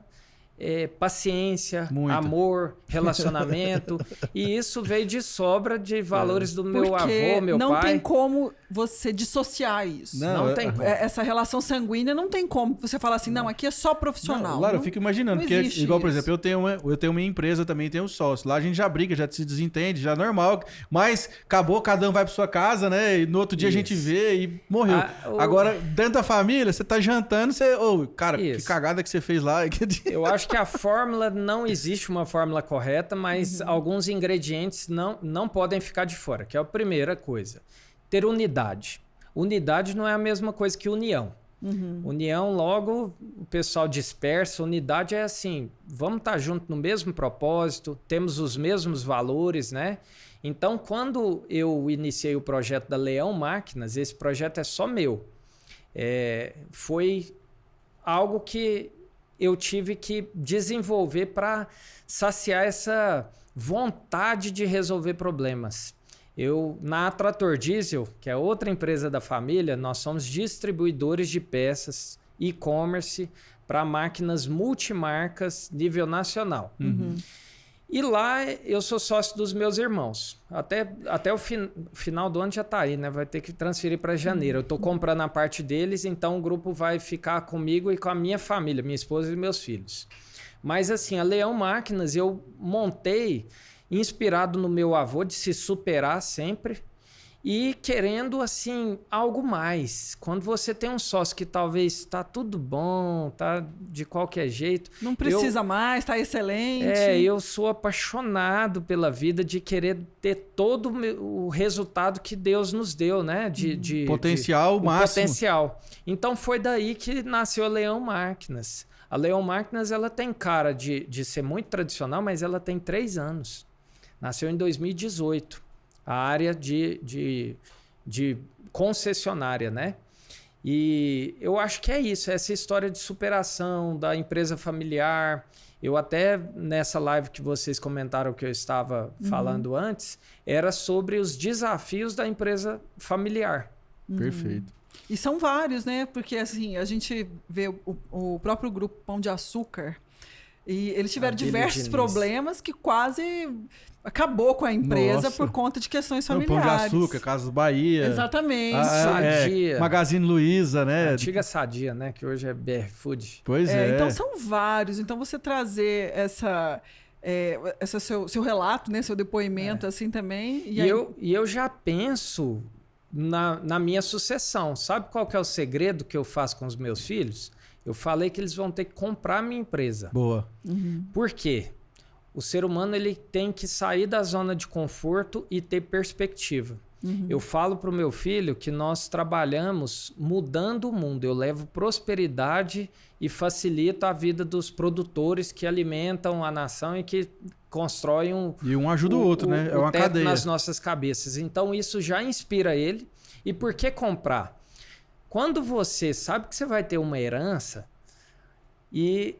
paciência, amor, relacionamento. E isso veio de sobra de valores do meu avô, meu não pai. Não tem como você dissociar isso. Não tem como. Essa relação sanguínea não tem como você falar assim, não, aqui é só profissional. Lá eu fico imaginando, porque igual, por exemplo, eu tenho uma empresa, também tenho um sócio. Lá a gente já briga, já se desentende, já é normal. Mas acabou, cada um vai pra sua casa, né? E no outro dia a gente vê e morreu. Agora, dentro da família, você tá jantando, cara, que cagada que você fez lá. Eu acho que a fórmula, não existe uma fórmula correta, mas alguns ingredientes não podem ficar de fora, que é a primeira coisa. Ter unidade. Unidade não é a mesma coisa que união. União, logo, o pessoal dispersa. Unidade é assim, vamos estar juntos no mesmo propósito, temos os mesmos valores, né? Então, quando eu iniciei o projeto da Leão Máquinas, esse projeto é só meu. Foi algo que eu tive que desenvolver para saciar essa vontade de resolver problemas. Na Trator Diesel, que é outra empresa da família, nós somos distribuidores de peças e-commerce para máquinas multimarcas nível nacional. E lá eu sou sócio dos meus irmãos. Até o final do ano já está aí, né? Vai ter que transferir para janeiro. Eu estou comprando a parte deles, então o grupo vai ficar comigo e com a minha família, minha esposa e meus filhos. Mas assim, a Leão Máquinas eu montei inspirado no meu avô de se superar sempre e querendo assim algo mais. Quando você tem um sócio que talvez está tudo bom, tá de qualquer jeito, não precisa mais, está excelente. Eu sou apaixonado pela vida de querer ter todo o resultado que Deus nos deu, né? De potencial máximo. Potencial. Então foi daí que nasceu a Leão Máquinas. A Leão Máquinas ela tem cara de ser muito tradicional, mas ela tem 3 anos. Nasceu em 2018. A área de concessionária, né? E eu acho que é isso, essa história de superação da empresa familiar. Eu até, nessa live que vocês comentaram que eu estava falando antes, era sobre os desafios da empresa familiar. Perfeito. E são vários, né? Porque assim, a gente vê o próprio grupo Pão de Açúcar e eles tiveram diversos problemas que quase acabou com a empresa por conta de questões familiares. Pão de Açúcar, Casas Bahia. Exatamente. Sadia. Magazine Luiza, né? A antiga Sadia, né? Que hoje é BR Food. Pois é. Então são vários. Então você trazer seu relato, né? Seu depoimento assim também. E eu já penso na minha sucessão. Sabe qual que é o segredo que eu faço com os meus filhos? Eu falei que eles vão ter que comprar a minha empresa. Boa. Por quê? O ser humano ele tem que sair da zona de conforto e ter perspectiva. Eu falo para o meu filho que nós trabalhamos mudando o mundo. Eu levo prosperidade e facilito a vida dos produtores que alimentam a nação e que constroem E um ajuda o outro, né? É uma teto cadeia. nas nossas cabeças. Então isso já inspira ele. E por que comprar? Quando você sabe que você vai ter uma herança e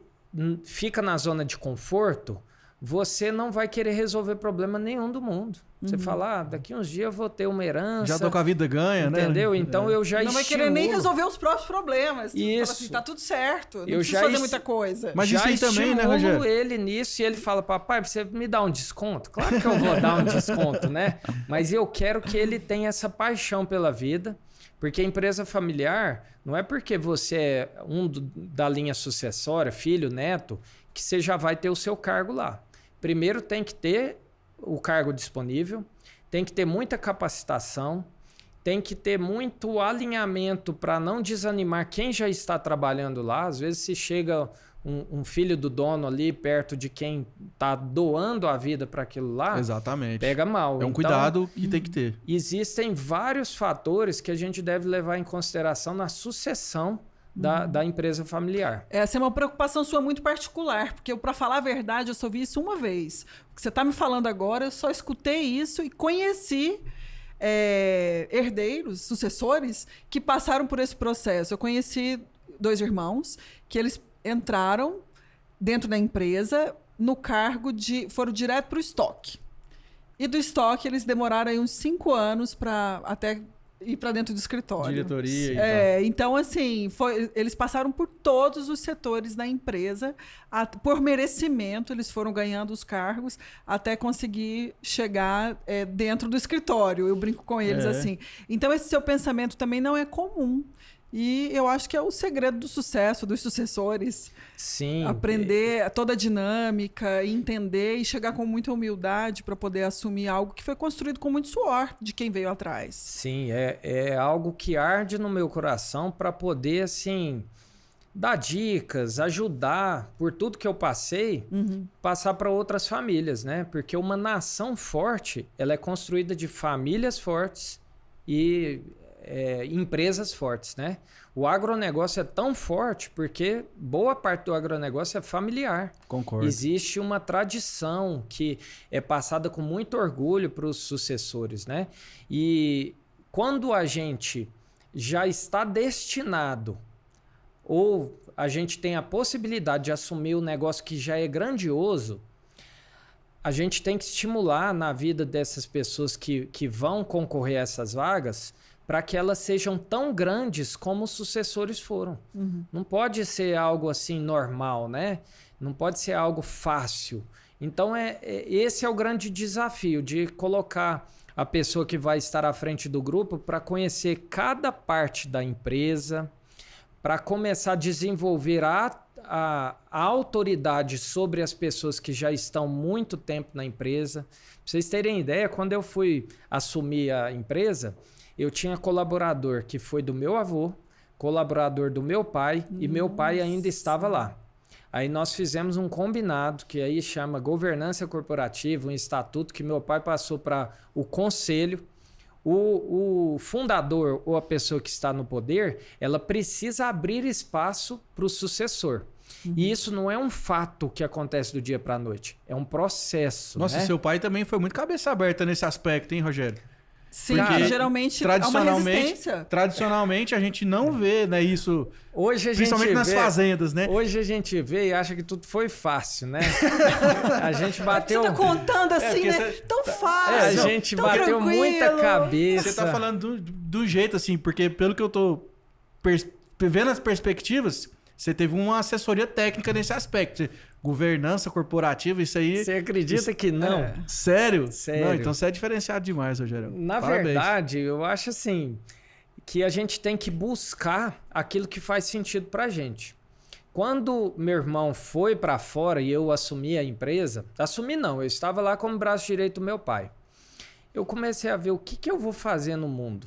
fica na zona de conforto, você não vai querer resolver problema nenhum do mundo. Você fala, daqui uns dias eu vou ter uma herança. Já tô com a vida ganha, né? Entendeu? Então eu já não vai querer nem resolver os próprios problemas. Isso. Fala assim, tá tudo certo. Não precisa fazer muita coisa. Mas isso aí também, né, Rogério? Ele nisso e ele fala, papai, você me dá um desconto? Claro que eu vou dar um desconto, né? Mas eu quero que ele tenha essa paixão pela vida. Porque a empresa familiar não é porque você é da linha sucessória, filho, neto, que você já vai ter o seu cargo lá. Primeiro tem que ter o cargo disponível, tem que ter muita capacitação, tem que ter muito alinhamento para não desanimar quem já está trabalhando lá. Às vezes se chega um filho do dono ali perto de quem está doando a vida para aquilo lá, exatamente, pega mal. É um cuidado que tem que ter. Existem vários fatores que a gente deve levar em consideração na sucessão da empresa familiar. Essa é uma preocupação sua muito particular, porque para falar a verdade, eu só vi isso uma vez. O que você está me falando agora, eu só escutei isso e conheci herdeiros, sucessores, que passaram por esse processo. Eu conheci 2 irmãos que eles entraram dentro da empresa no cargo foram direto para o estoque. E do estoque eles demoraram aí uns 5 anos para até ir para dentro do escritório. Diretoria e tal. Então, assim, eles passaram por todos os setores da empresa. Por merecimento, eles foram ganhando os cargos até conseguir chegar dentro do escritório. Eu brinco com eles assim. Então, esse seu pensamento também não é comum. E eu acho que é o segredo do sucesso dos sucessores. Sim. Aprender toda a dinâmica, entender e chegar com muita humildade para poder assumir algo que foi construído com muito suor de quem veio atrás. Sim, é algo que arde no meu coração para poder, assim, dar dicas, ajudar por tudo que eu passei, passar para outras famílias, né? Porque uma nação forte, ela é construída de famílias fortes e empresas fortes, né? O agronegócio é tão forte porque boa parte do agronegócio é familiar. Concordo. Existe uma tradição que é passada com muito orgulho para os sucessores, né? E quando a gente já está destinado ou a gente tem a possibilidade de assumir um negócio que já é grandioso, a gente tem que estimular na vida dessas pessoas que vão concorrer a essas vagas para que elas sejam tão grandes como os sucessores foram. Não pode ser algo assim normal, né? Não pode ser algo fácil. Então, esse é o grande desafio de colocar a pessoa que vai estar à frente do grupo para conhecer cada parte da empresa, para começar a desenvolver a autoridade sobre as pessoas que já estão muito tempo na empresa. Para vocês terem ideia, quando eu fui assumir a empresa, eu tinha colaborador que foi do meu avô, colaborador do meu pai, e meu pai ainda estava lá. Aí nós fizemos um combinado, que aí chama governança corporativa, um estatuto que meu pai passou para o conselho. O fundador ou a pessoa que está no poder, ela precisa abrir espaço para o sucessor. E isso não é um fato que acontece do dia para a noite, é um processo. Nossa, né? seu pai também foi muito cabeça aberta nesse aspecto, hein, Rogério? Sim, Porque geralmente há uma resistência. Tradicionalmente a gente não vê, né, isso, Hoje a gente principalmente nas fazendas, né? Hoje a gente vê e acha que tudo foi fácil, né? A gente bateu... Você tá contando assim, né? Tão fácil, a gente tão bateu tranquilo. muita cabeça. Você tá falando do jeito, assim, porque pelo que eu tô vendo as perspectivas, você teve uma assessoria técnica nesse aspecto. Governança corporativa, isso aí... Você acredita que não? Sério? Sério. Não, então você é diferenciado demais, Rogério. Na verdade, eu acho assim, que a gente tem que buscar aquilo que faz sentido pra gente. Quando meu irmão foi para fora e eu assumi a empresa, assumi não, eu estava lá como braço direito do meu pai. Eu comecei a ver o que eu vou fazer no mundo.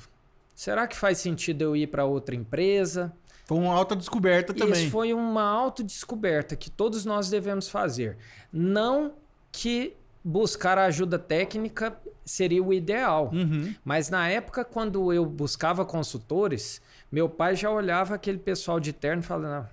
Será que faz sentido eu ir para outra empresa? Foi uma autodescoberta também. Isso foi uma autodescoberta que todos nós devemos fazer. Não que buscar ajuda técnica seria o ideal. Mas na época, quando eu buscava consultores, meu pai já olhava aquele pessoal de terno e falava, não,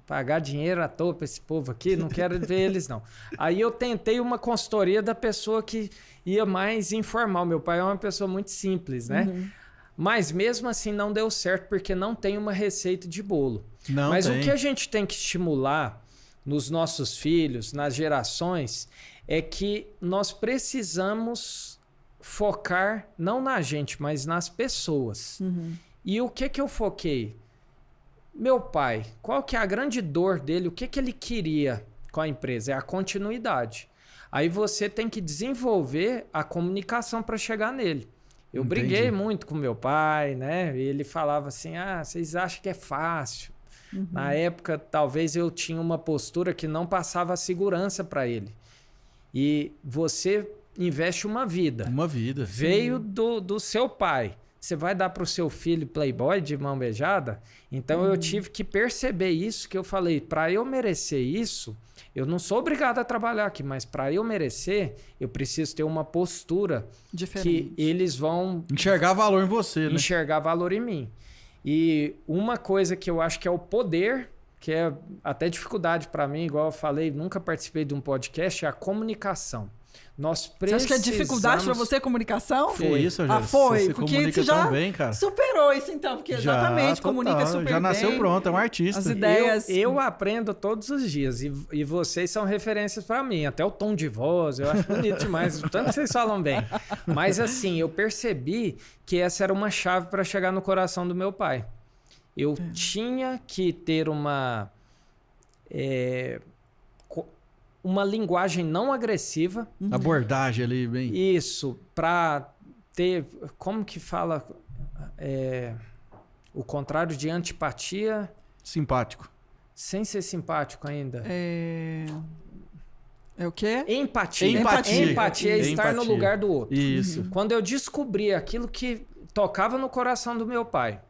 pagar dinheiro à toa para esse povo aqui, não quero ver eles não. Aí eu tentei uma consultoria da pessoa que ia mais informal. Meu pai é uma pessoa muito simples, né? Mas mesmo assim não deu certo porque não tem uma receita de bolo. Mas o que a gente tem que estimular nos nossos filhos, nas gerações, é que nós precisamos focar não na gente, mas nas pessoas. E o que eu foquei? Meu pai, qual que é a grande dor dele? O que ele queria com a empresa? É a continuidade. Aí você tem que desenvolver a comunicação para chegar nele. Eu briguei muito com meu pai, né? Ele falava assim, vocês acham que é fácil. Na época, talvez eu tinha uma postura que não passava a segurança para ele. E você investe uma vida. Uma vida. Veio do seu pai. Você vai dar para o seu filho playboy de mão beijada? Então eu tive que perceber isso, que eu falei, para eu merecer isso, eu não sou obrigado a trabalhar aqui, mas para eu merecer, eu preciso ter uma postura diferente. Que eles vão... enxergar valor em você, né? Enxergar valor em mim. E uma coisa que eu acho que é o poder, que é até dificuldade para mim, igual eu falei, nunca participei de um podcast, é a comunicação. Nós precisamos... Você acha que é dificuldade para você comunicação? Foi isso, Rogério. Foi. Você porque comunica você já tão bem, cara. superou isso então, porque exatamente, comunica super bem. Já nasceu pronto, é um artista. As ideias... Eu aprendo todos os dias e vocês são referências para mim. Até o tom de voz, eu acho bonito demais, o tanto que vocês falam bem. Mas assim, eu percebi que essa era uma chave para chegar no coração do meu pai. Eu tinha que ter uma linguagem não agressiva. Abordagem ali, bem... Isso, para ter... Como que fala? O contrário de antipatia... Simpático. Sem ser simpático ainda. É o quê? Empatia. Empatia é estar no lugar do outro. Isso. Quando eu descobri aquilo que tocava no coração do meu pai.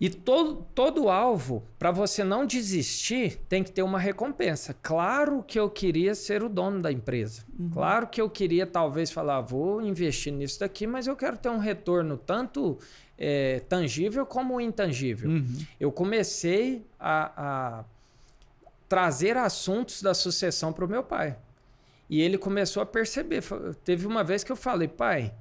E todo alvo, para você não desistir, tem que ter uma recompensa. Claro que eu queria ser o dono da empresa. Claro que eu queria talvez falar, vou investir nisso daqui, mas eu quero ter um retorno tanto tangível como intangível. Eu comecei a trazer assuntos da sucessão para o meu pai. E ele começou a perceber. Teve uma vez que eu falei, pai,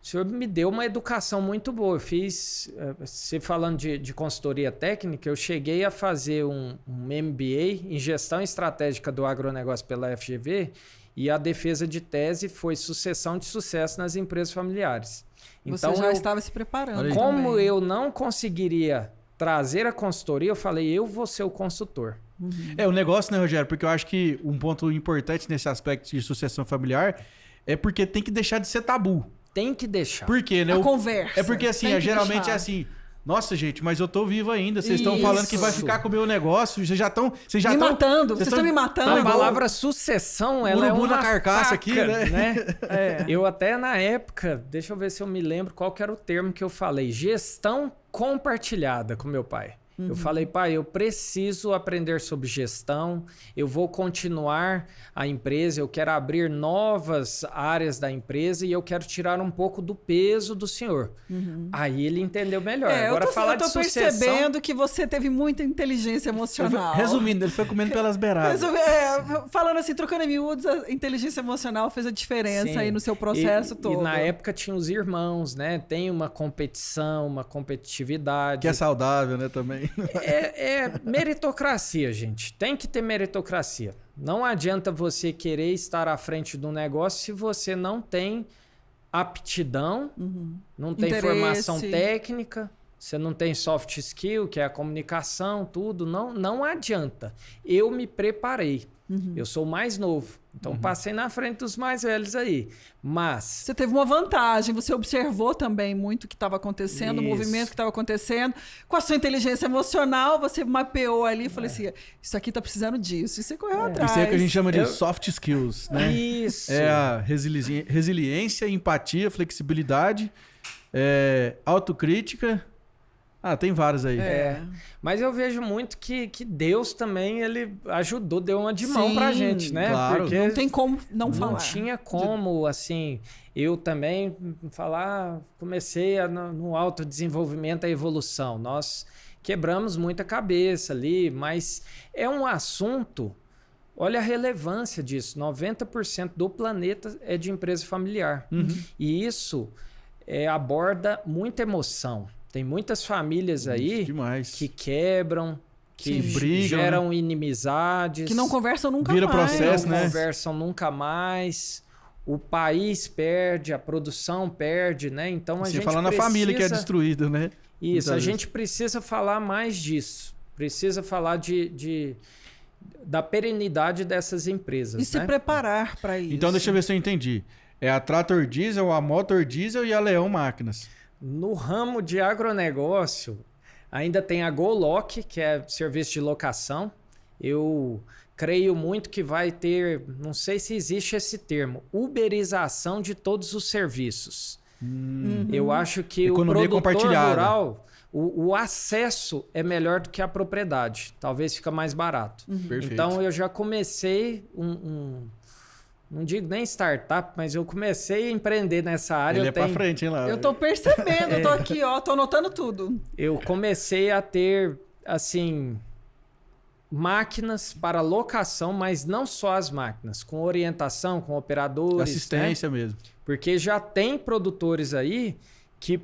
o senhor me deu uma educação muito boa. Eu fiz, você falando de consultoria técnica, eu cheguei a fazer um MBA em gestão estratégica do agronegócio pela FGV e a defesa de tese foi sucessão de sucesso nas empresas familiares. Então, você já estava se preparando. Como também. eu não conseguiria trazer a consultoria, eu falei, eu vou ser o consultor. O negócio, né, Rogério? Porque eu acho que um ponto importante nesse aspecto de sucessão familiar é porque tem que deixar de ser tabu. Tem que deixar. Por quê, né? A conversa. É porque assim, geralmente deixar. é assim... Nossa, gente, mas eu tô vivo ainda. Vocês estão falando que vai ficar com o meu negócio. Vocês já estão... Vocês matando. Vocês estão me matando. A palavra sucessão, ela é uma na carcaça faca, aqui, né? Eu até na época, deixa eu ver se eu me lembro qual que era o termo que eu falei. Gestão compartilhada com meu pai. Eu falei, pai, eu preciso aprender sobre gestão, eu vou continuar a empresa, eu quero abrir novas áreas da empresa e eu quero tirar um pouco do peso do senhor. Aí ele entendeu melhor. Agora falar de sucessão... Eu tô percebendo que você teve muita inteligência emocional. Resumindo, ele foi comendo pelas beiradas. Falando assim, trocando em miúdos, a inteligência emocional fez a diferença aí no seu processo todo. E na época tinha os irmãos, né? Tem uma competição, uma competitividade. Que é saudável, né, também. É meritocracia, gente. Tem que ter meritocracia. Não adianta você querer estar à frente do negócio se você não tem aptidão, não tem formação técnica, você não tem soft skill, que é a comunicação, tudo. Não adianta. Eu me preparei. Eu sou mais novo. Então, passei na frente dos mais velhos aí. Mas... Você teve uma vantagem. Você observou também muito o que estava acontecendo, o movimento que estava acontecendo. Com a sua inteligência emocional, você mapeou ali e falou assim, isso aqui está precisando disso. E você correu atrás. Isso é o que a gente chama de soft skills, né? Isso. É a resiliência, empatia, flexibilidade, autocrítica... tem vários aí. Mas eu vejo muito que Deus também, ele ajudou, deu uma de mão pra gente, né? Claro. Porque não tem como não falar. Não tinha como, assim, eu também falar, comecei no autodesenvolvimento, a evolução. Nós quebramos muita cabeça ali, mas é um assunto, olha a relevância disso, 90% do planeta é de empresa familiar. E isso aborda muita emoção. Tem muitas famílias aí que quebram, que brigam, geram inimizades. Que não conversam nunca mais. Processo, não conversam nunca mais. O país perde, a produção perde, né? Então a gente falando na família que é destruída, né? Isso, a gente precisa falar mais disso. Precisa falar da perenidade dessas empresas. E se preparar para isso. Então deixa eu ver se eu entendi. É a Trator Diesel, a Motor Diesel e a Leão Máquinas. No ramo de agronegócio, ainda tem a GoLock, que é serviço de locação. Eu creio muito que vai ter, não sei se existe esse termo, uberização de todos os serviços. Eu acho que Economia o produtor compartilhada. rural, o acesso é melhor do que a propriedade. Talvez fica mais barato. Então eu já comecei não digo nem startup, mas eu comecei a empreender nessa área. Ele pra frente, hein, lá. Eu tô percebendo, eu tô aqui, ó, tô anotando tudo. Eu comecei a ter, assim, máquinas para locação, mas não só as máquinas, com orientação, com operadores. Assistência mesmo. Porque já tem produtores aí que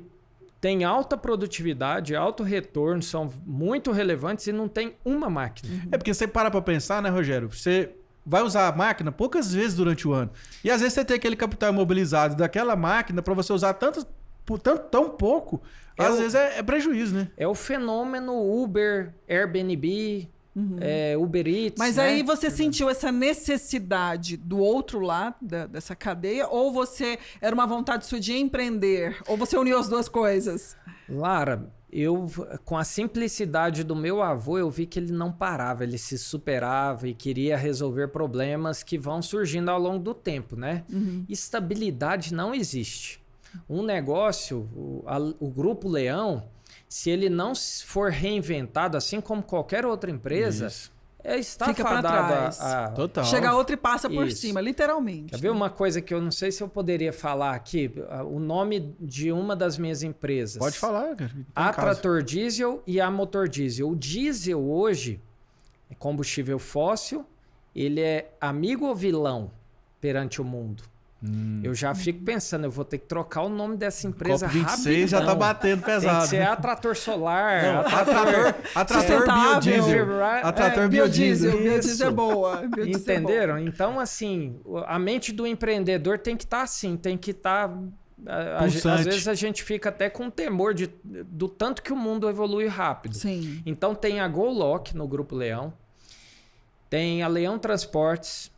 têm alta produtividade, alto retorno, são muito relevantes e não tem uma máquina. É porque você para pra pensar, né, Rogério? Você vai usar a máquina poucas vezes durante o ano. E às vezes você tem aquele capital imobilizado daquela máquina para você usar tão pouco, às vezes é prejuízo, né? É o fenômeno Uber, Airbnb, Uber Eats. Mas aí você sentiu essa necessidade do outro lado dessa cadeia, ou você era uma vontade sua de empreender, ou você uniu as duas coisas? Lara, eu, com a simplicidade do meu avô, eu vi que ele não parava, ele se superava e queria resolver problemas que vão surgindo ao longo do tempo, né? Estabilidade não existe. Um negócio, o Grupo Leão, se ele não for reinventado, assim como qualquer outra empresa, está fica para trás. Total. Chega outra e passa por cima, literalmente. Quer ver uma coisa que eu não sei se eu poderia falar aqui? O nome de uma das minhas empresas. Pode falar, cara. A Trator Diesel e a Motor Diesel. O diesel hoje é combustível fóssil, ele é amigo ou vilão perante o mundo? Eu já fico pensando, eu vou ter que trocar o nome dessa empresa COP 26 já tá batendo pesado. Tem que ser né? Atrator Solar, Não, Atrator biodiesel. Atrator biodiesel. Biodiesel é boa. Biodiesel Entenderam? é boa. Então, assim, a mente do empreendedor tem que estar assim, tem que estar... Pulsante. Às vezes a gente fica até com temor do tanto que o mundo evolui rápido. Sim. Então tem a GoLock no Grupo Leão, tem a Leão Transportes.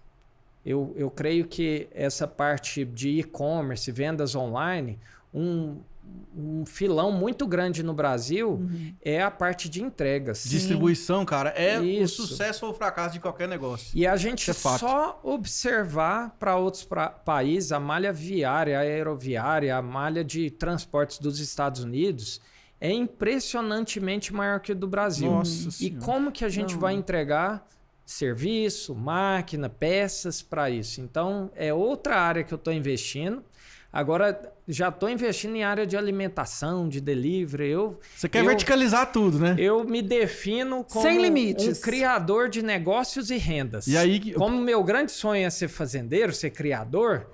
Eu creio que essa parte de e-commerce, vendas online, um filão muito grande no Brasil é a parte de entregas. Distribuição, cara, é Isso. o sucesso ou o fracasso de qualquer negócio. E a gente Isso é fato. só observar para outros países a malha viária, a aeroviária, a malha de transportes dos Estados Unidos é impressionantemente maior que a do Brasil. Nossa E Senhora. como que a gente vai entregar serviço, máquina, peças para isso? Então, é outra área que eu estou investindo. Agora, já estou investindo em área de alimentação, de delivery. Você quer verticalizar tudo, né? Eu me defino como Sem limites. um criador de negócios e rendas. E aí, Como meu grande sonho é ser fazendeiro, ser criador,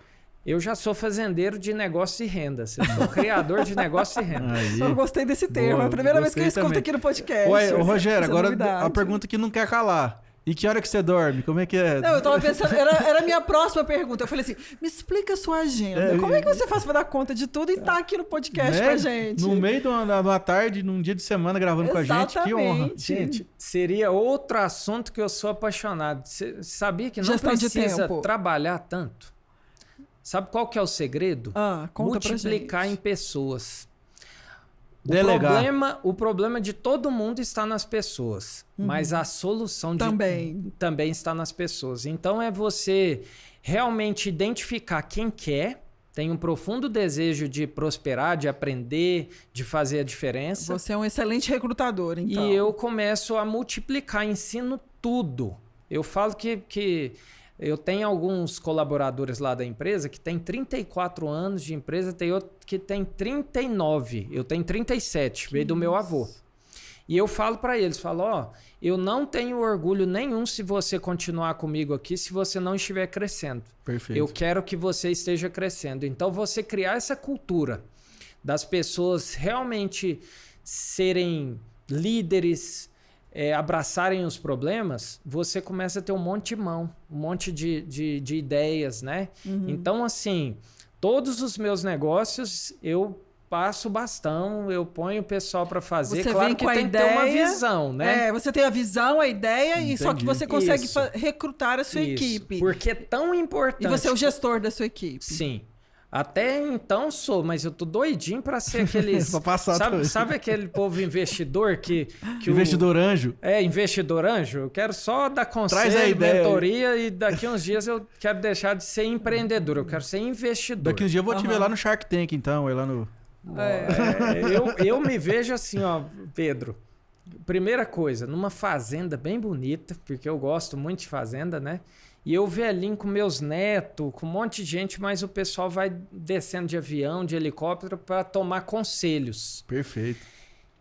eu já sou fazendeiro de negócios e rendas. Eu sou criador de negócios e rendas. Aí. Eu gostei desse termo. Boa, É a primeira vez que eu gostei escuto também. aqui no podcast. Ué, ô, Rogério, Essa agora novidade. a pergunta que não quer calar. E que hora que você dorme? Como é que é? Não, eu tava pensando, era a minha próxima pergunta. Eu falei assim: me explica a sua agenda. Como é que você faz pra dar conta de tudo e tá aqui no podcast Né? com a gente? No meio de uma tarde, num dia de semana, gravando com a gente. Que honra. Exatamente. Gente, seria outro assunto que eu sou apaixonado. Você sabia que não Gestão de precisa tempo. trabalhar tanto? Sabe qual que é o segredo? Conta Multiplicar pra em gente. pessoas. Delegar. O problema de todo mundo está nas pessoas, mas a solução também está nas pessoas. Então é você realmente identificar quem quer, tem um profundo desejo de prosperar, de aprender, de fazer a diferença. Você é um excelente recrutador, então. E eu começo a multiplicar, ensino tudo. Eu falo que eu tenho alguns colaboradores lá da empresa que tem 34 anos de empresa, tem outro que tem 39, eu tenho 37, veio do meu avô. E eu falo para eles, eu não tenho orgulho nenhum se você continuar comigo aqui, se você não estiver crescendo. Perfeito. Eu quero que você esteja crescendo. Então, você criar essa cultura das pessoas realmente serem líderes, abraçarem os problemas, você começa a ter um monte de mão, um monte de ideias, né? Então, assim, todos os meus negócios, eu passo o bastão, eu ponho o pessoal para fazer. Você Claro vem que com a tem ideia, que ter uma visão, né? Você tem a visão, a ideia, e só que você consegue Isso. recrutar a sua equipe. Porque é tão importante. E você é o gestor da sua equipe. Sim. Até então sou, mas eu tô doidinho para ser aqueles... Pra passar sabe aquele povo investidor que investidor anjo? Investidor anjo? Eu quero só dar conselho, Traz a ideia. mentoria e daqui uns dias eu quero deixar de ser empreendedor, eu quero ser investidor. Daqui uns dias eu vou te ver lá no Shark Tank, então, lá no... Eu me vejo assim, ó, Pedro. Primeira coisa, numa fazenda bem bonita, porque eu gosto muito de fazenda, né? E eu velhinho com meus netos, com um monte de gente, mas o pessoal vai descendo de avião, de helicóptero para tomar conselhos. Perfeito.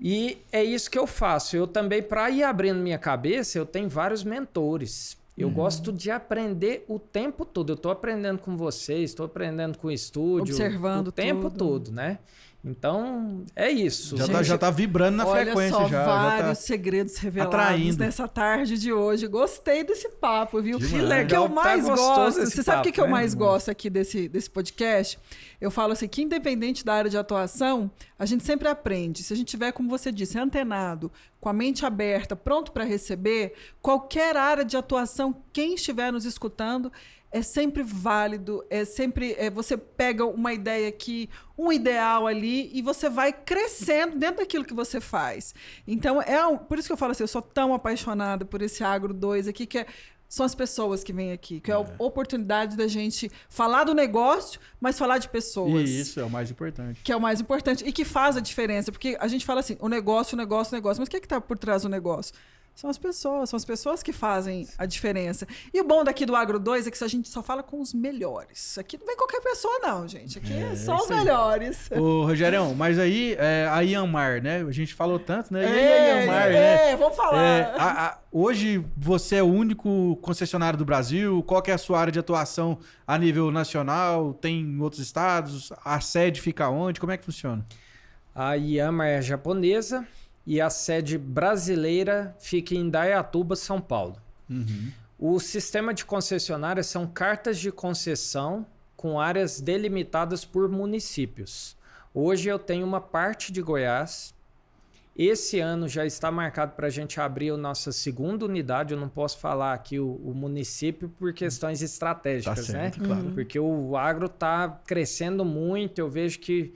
E é isso que eu faço. Eu também, para ir abrindo minha cabeça, eu tenho vários mentores. Eu gosto de aprender o tempo todo. Eu estou aprendendo com vocês, estou aprendendo com o estúdio. Observando o tempo tudo. todo, né? Então, é isso. Já tá vibrando na Olha frequência só, já. vários Já tá segredos revelados atraindo. nessa tarde de hoje. Gostei desse papo, viu? Demais. O que legal, eu mais tá gostoso gosto, esse você sabe o que papo, eu né? mais gosto aqui desse podcast? Eu falo assim, que independente da área de atuação, a gente sempre aprende. Se a gente tiver, como você disse, antenado, com a mente aberta, pronto para receber, qualquer área de atuação, quem estiver nos escutando, é sempre válido, você pega uma ideia aqui, um ideal ali, e você vai crescendo dentro daquilo que você faz. Então, por isso que eu falo assim, eu sou tão apaixonada por esse Agro 2 aqui, são as pessoas que vêm aqui, que é a oportunidade da gente falar do negócio, mas falar de pessoas. E isso é o mais importante. Que é o mais importante e que faz a diferença, porque a gente fala assim, o negócio, mas o que está por trás do negócio? São as pessoas que fazem a diferença. E o bom daqui do Agro 2 é que a gente só fala com os melhores. Aqui não vem qualquer pessoa, não, gente. Aqui é só os melhores. Ô, Rogerião, mas aí a Yanmar, né? A gente falou tanto, né? E a Yanmar, né? Vamos falar. Hoje você é o único concessionário do Brasil. Qual que é a sua área de atuação a nível nacional? Tem em outros estados? A sede fica onde? Como é que funciona? A Yanmar é japonesa. E a sede brasileira fica em Indaiatuba, São Paulo. Uhum. O sistema de concessionárias são cartas de concessão com áreas delimitadas por municípios. Hoje eu tenho uma parte de Goiás. Esse ano já está marcado para a gente abrir a nossa segunda unidade. Eu não posso falar aqui o município por questões estratégicas, tá certo, né? Claro. Porque o agro está crescendo muito. Eu vejo que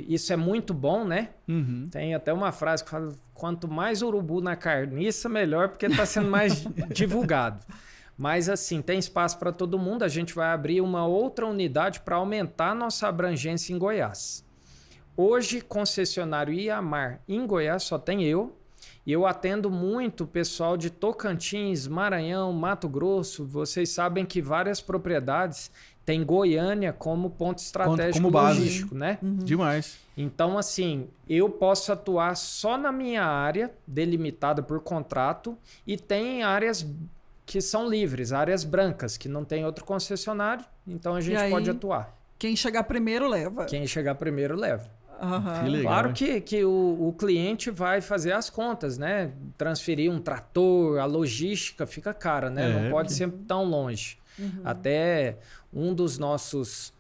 isso é muito bom, né? Uhum. Tem até uma frase que fala: quanto mais urubu na carniça, melhor, porque está sendo mais divulgado. Mas assim, tem espaço para todo mundo. A gente vai abrir uma outra unidade para aumentar a nossa abrangência em Goiás. Hoje, concessionário Yanmar em Goiás só tem eu. E eu atendo muito o pessoal de Tocantins, Maranhão, Mato Grosso. Vocês sabem que várias propriedades têm Goiânia como ponto estratégico como base. logístico, né? Uhum. Demais. Então, assim, eu posso atuar só na minha área, delimitada por contrato, e tem áreas que são livres, áreas brancas, que não tem outro concessionário, então a gente pode atuar. Quem chegar primeiro leva. Quem chegar primeiro leva. Uhum. Que legal, Claro né? que o cliente vai fazer as contas, né? Transferir um trator, a logística fica cara, né? Não pode ser tão longe. Uhum. Até um dos nossos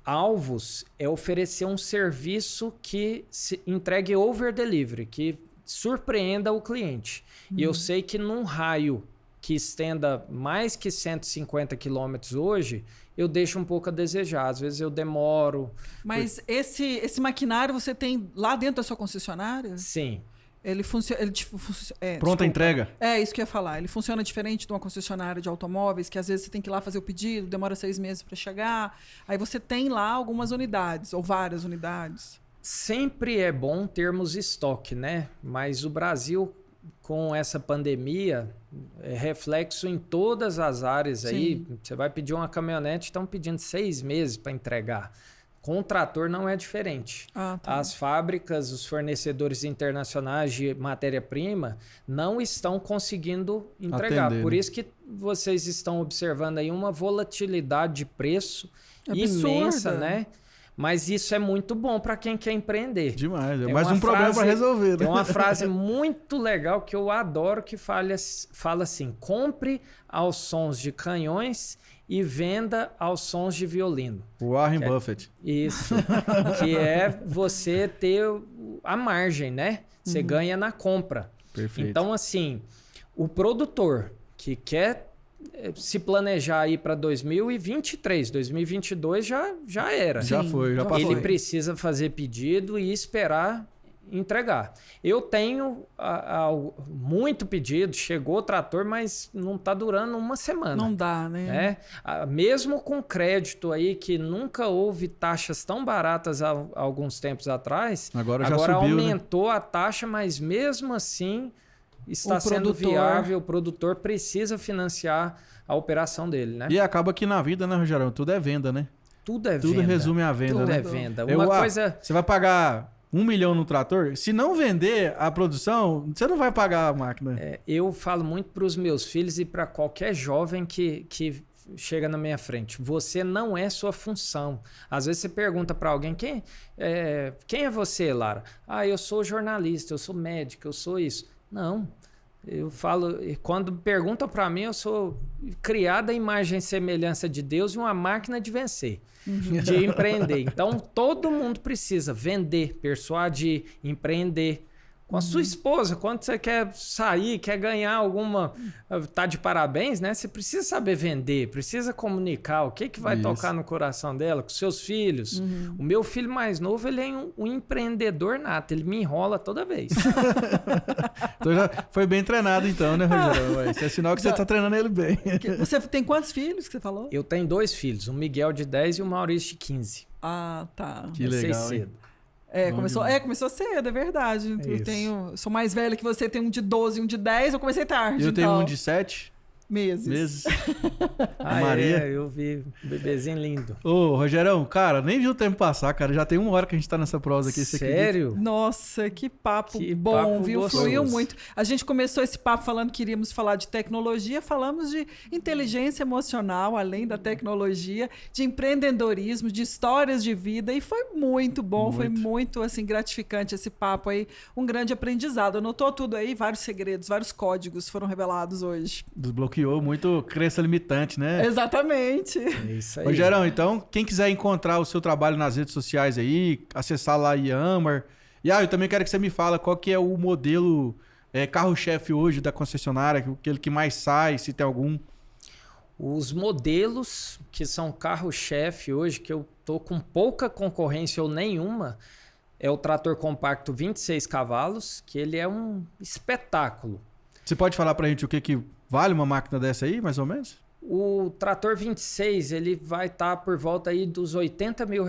alvos é oferecer um serviço que se entregue over delivery, que surpreenda o cliente. E eu sei que num raio que estenda mais que 150 quilômetros hoje, eu deixo um pouco a desejar. Às vezes eu demoro. Mas esse maquinário você tem lá dentro da sua concessionária? Sim. Ele funciona. Pronta entrega? É isso que eu ia falar. Ele funciona diferente de uma concessionária de automóveis, que às vezes você tem que ir lá fazer o pedido, demora 6 meses para chegar. Aí você tem lá algumas unidades, ou várias unidades. Sempre é bom termos estoque, né? Mas o Brasil, com essa pandemia, é reflexo em todas as áreas aí. Sim. Você vai pedir uma caminhonete, estão pedindo 6 meses para entregar. Com o trator não é diferente. Ah, tá. As fábricas, os fornecedores internacionais de matéria-prima não estão conseguindo entregar. Atender, Por né? isso que vocês estão observando aí uma volatilidade de preço Absurda. imensa, né? Mas isso é muito bom para quem quer empreender. Demais. É Tem mais uma um problema para frase- resolver, né? Tem uma frase muito legal que eu adoro que fala assim: compre aos sons de canhões e venda aos sons de violino. Warren Buffett. Isso. Que é você ter a margem, né? Você ganha na compra. Perfeito. Então, assim, o produtor que quer se planejar aí para 2023, 2022 já era. já Sim, foi, já já passou. Ele precisa fazer pedido e esperar entregar. Eu tenho muito pedido, chegou o trator, mas não está durando uma semana. Não dá, né? Né? Mesmo com crédito aí, que nunca houve taxas tão baratas há alguns tempos atrás, Agora já subiu, aumentou a taxa, mas mesmo assim está O sendo produtor- viável, o produtor precisa financiar a operação dele, né? E acaba que na vida, né, Rogerão? Tudo é venda, né? Tudo é Tudo venda. resume a venda, Tudo né? é venda. Eu, Uma coisa... Você vai pagar 1 milhão no trator? Se não vender a produção, você não vai pagar a máquina. Eu falo muito para os meus filhos e para qualquer jovem que chega na minha frente. Você não é sua função. Às vezes você pergunta para alguém, quem é você, Lara? Eu sou jornalista, eu sou médico, eu sou isso. Não. Eu falo, quando perguntam para mim, eu sou criada à imagem e semelhança de Deus e uma máquina de vencer, de empreender. Então, todo mundo precisa vender, persuadir, empreender. Com a sua esposa, quando você quer sair, quer ganhar alguma... Tá de parabéns, né? Você precisa saber vender, precisa comunicar o que vai Isso. tocar no coração dela, com seus filhos. O meu filho mais novo, ele é um empreendedor nato, ele me enrola toda vez. Então já foi bem treinado então, né, Rogerão? Isso é sinal que você tá treinando ele bem. Você tem quantos filhos que você falou? Eu tenho 2 filhos, o Miguel de 10 e o Maurício de 15. Ah, tá. Que Comecei legal, hein? cedo. Começou cedo, é verdade. É Eu sou mais velha que você, tem um de 12 e um de 10, eu comecei tarde. Eu tenho um de 7 meses. Maria. Eu vi um bebezinho lindo. Ô, Rogerão, cara, nem vi o tempo passar, cara. Já tem 1 hora que a gente tá nessa prosa aqui. Sério? Nossa, que papo bom, papo viu? gostoso. Fluiu muito. A gente começou esse papo falando que iríamos falar de tecnologia, falamos de inteligência emocional, além da tecnologia, de empreendedorismo, de histórias de vida, e foi muito bom, foi muito assim, gratificante esse papo aí, um grande aprendizado. Anotou tudo aí, vários segredos, vários códigos foram revelados hoje. Desbloqueou muito crença limitante, né? Exatamente. É isso aí. Rogerão, então, quem quiser encontrar o seu trabalho nas redes sociais aí, acessar lá a Yammer. E eu também quero que você me fale qual que é o modelo carro-chefe hoje da concessionária, aquele que mais sai, se tem algum. Os modelos que são carro-chefe hoje, que eu tô com pouca concorrência ou nenhuma, é o trator compacto 26 cavalos, que ele é um espetáculo. Você pode falar pra gente o que vale uma máquina dessa aí, mais ou menos? O trator 26, ele vai estar por volta aí dos R$80 mil.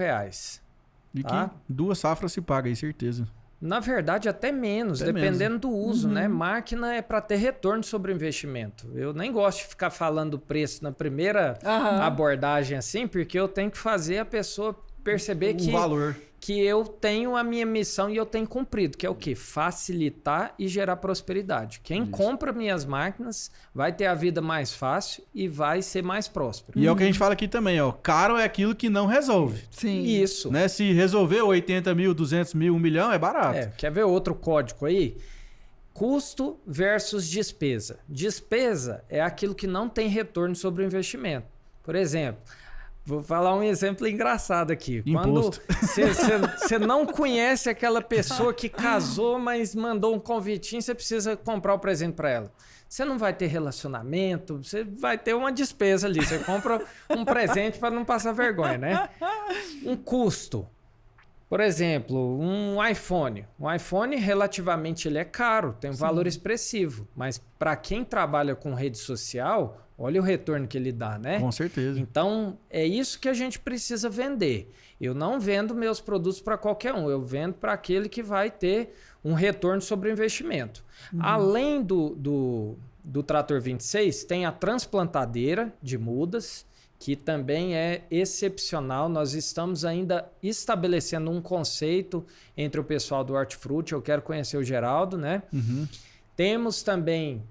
E Tá? que 2 safras se paga aí, certeza. Na verdade, até menos, Até dependendo do uso, Uhum. né? Máquina é para ter retorno sobre o investimento. Eu nem gosto de ficar falando do preço na primeira Aham. abordagem assim, porque eu tenho que fazer a pessoa perceber O valor. que eu tenho a minha missão e eu tenho cumprido, que é o quê? Facilitar e gerar prosperidade. Quem compra minhas máquinas vai ter a vida mais fácil e vai ser mais próspero. E é o que a gente fala aqui também, ó. Caro é aquilo que não resolve. Sim. Isso. Né? Se resolver 80 mil, 200 mil, 1 milhão, é barato. Quer ver outro código aí? Custo versus despesa. Despesa é aquilo que não tem retorno sobre o investimento. Por exemplo, vou falar um exemplo engraçado aqui. Imposto. Quando você não conhece aquela pessoa que casou, mas mandou um convitinho, você precisa comprar o presente para ela. Você não vai ter relacionamento, você vai ter uma despesa ali. Você compra um presente para não passar vergonha, né? Um custo. Por exemplo, um iPhone. Um iPhone, relativamente, ele é caro, tem um valor expressivo. Mas para quem trabalha com rede social, olha o retorno que ele dá, né? Com certeza. Então, é isso que a gente precisa vender. Eu não vendo meus produtos para qualquer um, eu vendo para aquele que vai ter um retorno sobre o investimento. Além do trator 26, tem a transplantadeira de mudas, que também é excepcional. Nós estamos ainda estabelecendo um conceito entre o pessoal do Hortifruti. Eu quero conhecer o Geraldo, né? Temos também,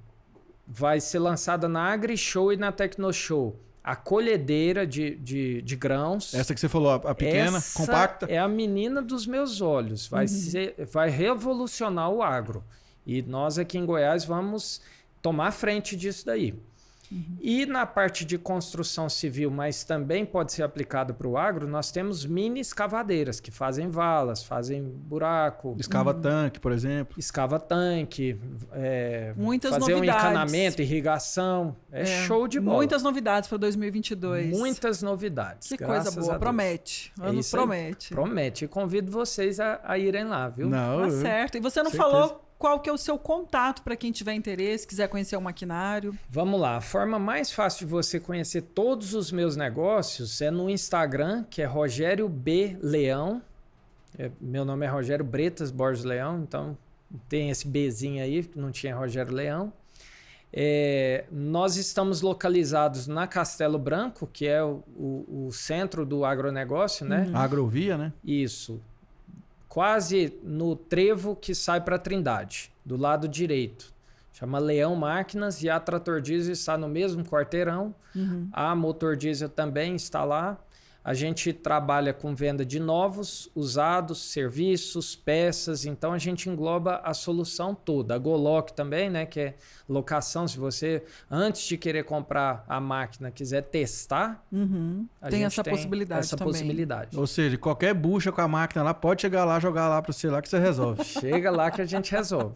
vai ser lançada na AgriShow e na TecnoShow, a colhedeira de grãos. Essa que você falou, a pequena, Essa compacta. é a menina dos meus olhos. Vai revolucionar o agro. E nós aqui em Goiás vamos tomar frente disso daí. E na parte de construção civil, mas também pode ser aplicado para o agro, nós temos mini escavadeiras que fazem valas, fazem buraco. Escava tanque, por exemplo. Escava tanque, Muitas fazer novidades. um encanamento, irrigação. É show de bola. Muitas novidades para 2022. Muitas novidades. Que graças coisa a boa, Deus. promete. É Ano isso aí. promete. Promete. E convido vocês a irem lá, viu? Não, Tá certo. E você não certeza. falou qual que é o seu contato para quem tiver interesse, quiser conhecer o maquinário. Vamos lá. A forma mais fácil de você conhecer todos os meus negócios é no Instagram, que é Rogério B. Leão. Meu nome é Rogério Bretas Borges Leão, então tem esse Bzinho aí, que não tinha Rogério Leão. Nós estamos localizados na Castelo Branco, que é o centro do agronegócio, né? A Agrovia, né? Isso. Quase no trevo que sai para Trindade, do lado direito. Chama Leão Máquinas e a Trator Diesel está no mesmo quarteirão. A Motor Diesel também está lá. A gente trabalha com venda de novos, usados, serviços, peças. Então, a gente engloba a solução toda. A Goloc também, né? Que é locação. Se você, antes de querer comprar a máquina, quiser testar, a Tem gente essa possibilidade essa também. possibilidade. Ou seja, qualquer bucha com a máquina lá, pode chegar lá, jogar lá para você lá que você resolve. Chega lá que a gente resolve.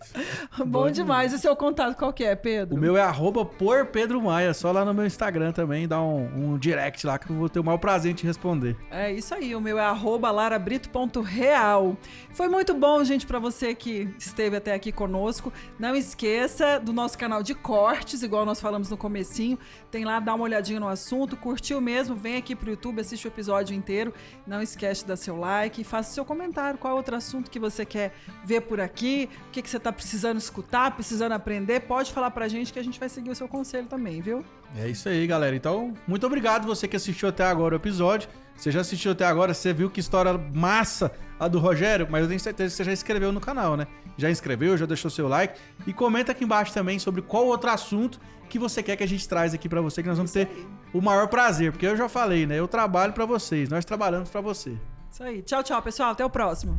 Bom demais. E seu contato qual que é, Pedro? O meu é @porpedromaia, só lá no meu Instagram também, dá um direct lá que eu vou ter o maior prazer em te responder. responder. É isso aí, o meu é @larabrito.real. Foi muito bom, gente, para você que esteve até aqui conosco. Não esqueça do nosso canal de cortes, igual nós falamos no comecinho. Tem lá, dá uma olhadinha no assunto. Curtiu mesmo? Vem aqui pro YouTube, assiste o episódio inteiro. Não esquece de dar seu like, faça seu comentário. Qual é outro assunto que você quer ver por aqui? O que você tá precisando escutar, precisando aprender? Pode falar pra gente que a gente vai seguir o seu conselho também, viu? É isso aí, galera. Então, muito obrigado você que assistiu até agora o episódio. Você já assistiu até agora, você viu que história massa a do Rogério, mas eu tenho certeza que você já inscreveu no canal, né? Já inscreveu, já deixou seu like e comenta aqui embaixo também sobre qual outro assunto que você quer que a gente traz aqui pra você, que nós vamos ter o maior prazer, porque eu já falei, né? Eu trabalho pra vocês, nós trabalhamos pra você. Isso aí. Tchau, tchau, pessoal. Até o próximo.